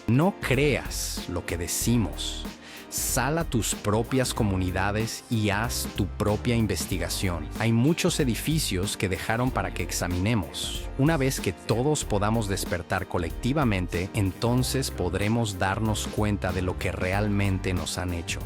No creas lo que decimos. Sal a tus propias comunidades y haz tu propia investigación. Hay muchos edificios que dejaron para que examinemos. Una vez que todos podamos despertar colectivamente, entonces podremos darnos cuenta de lo que realmente nos han hecho.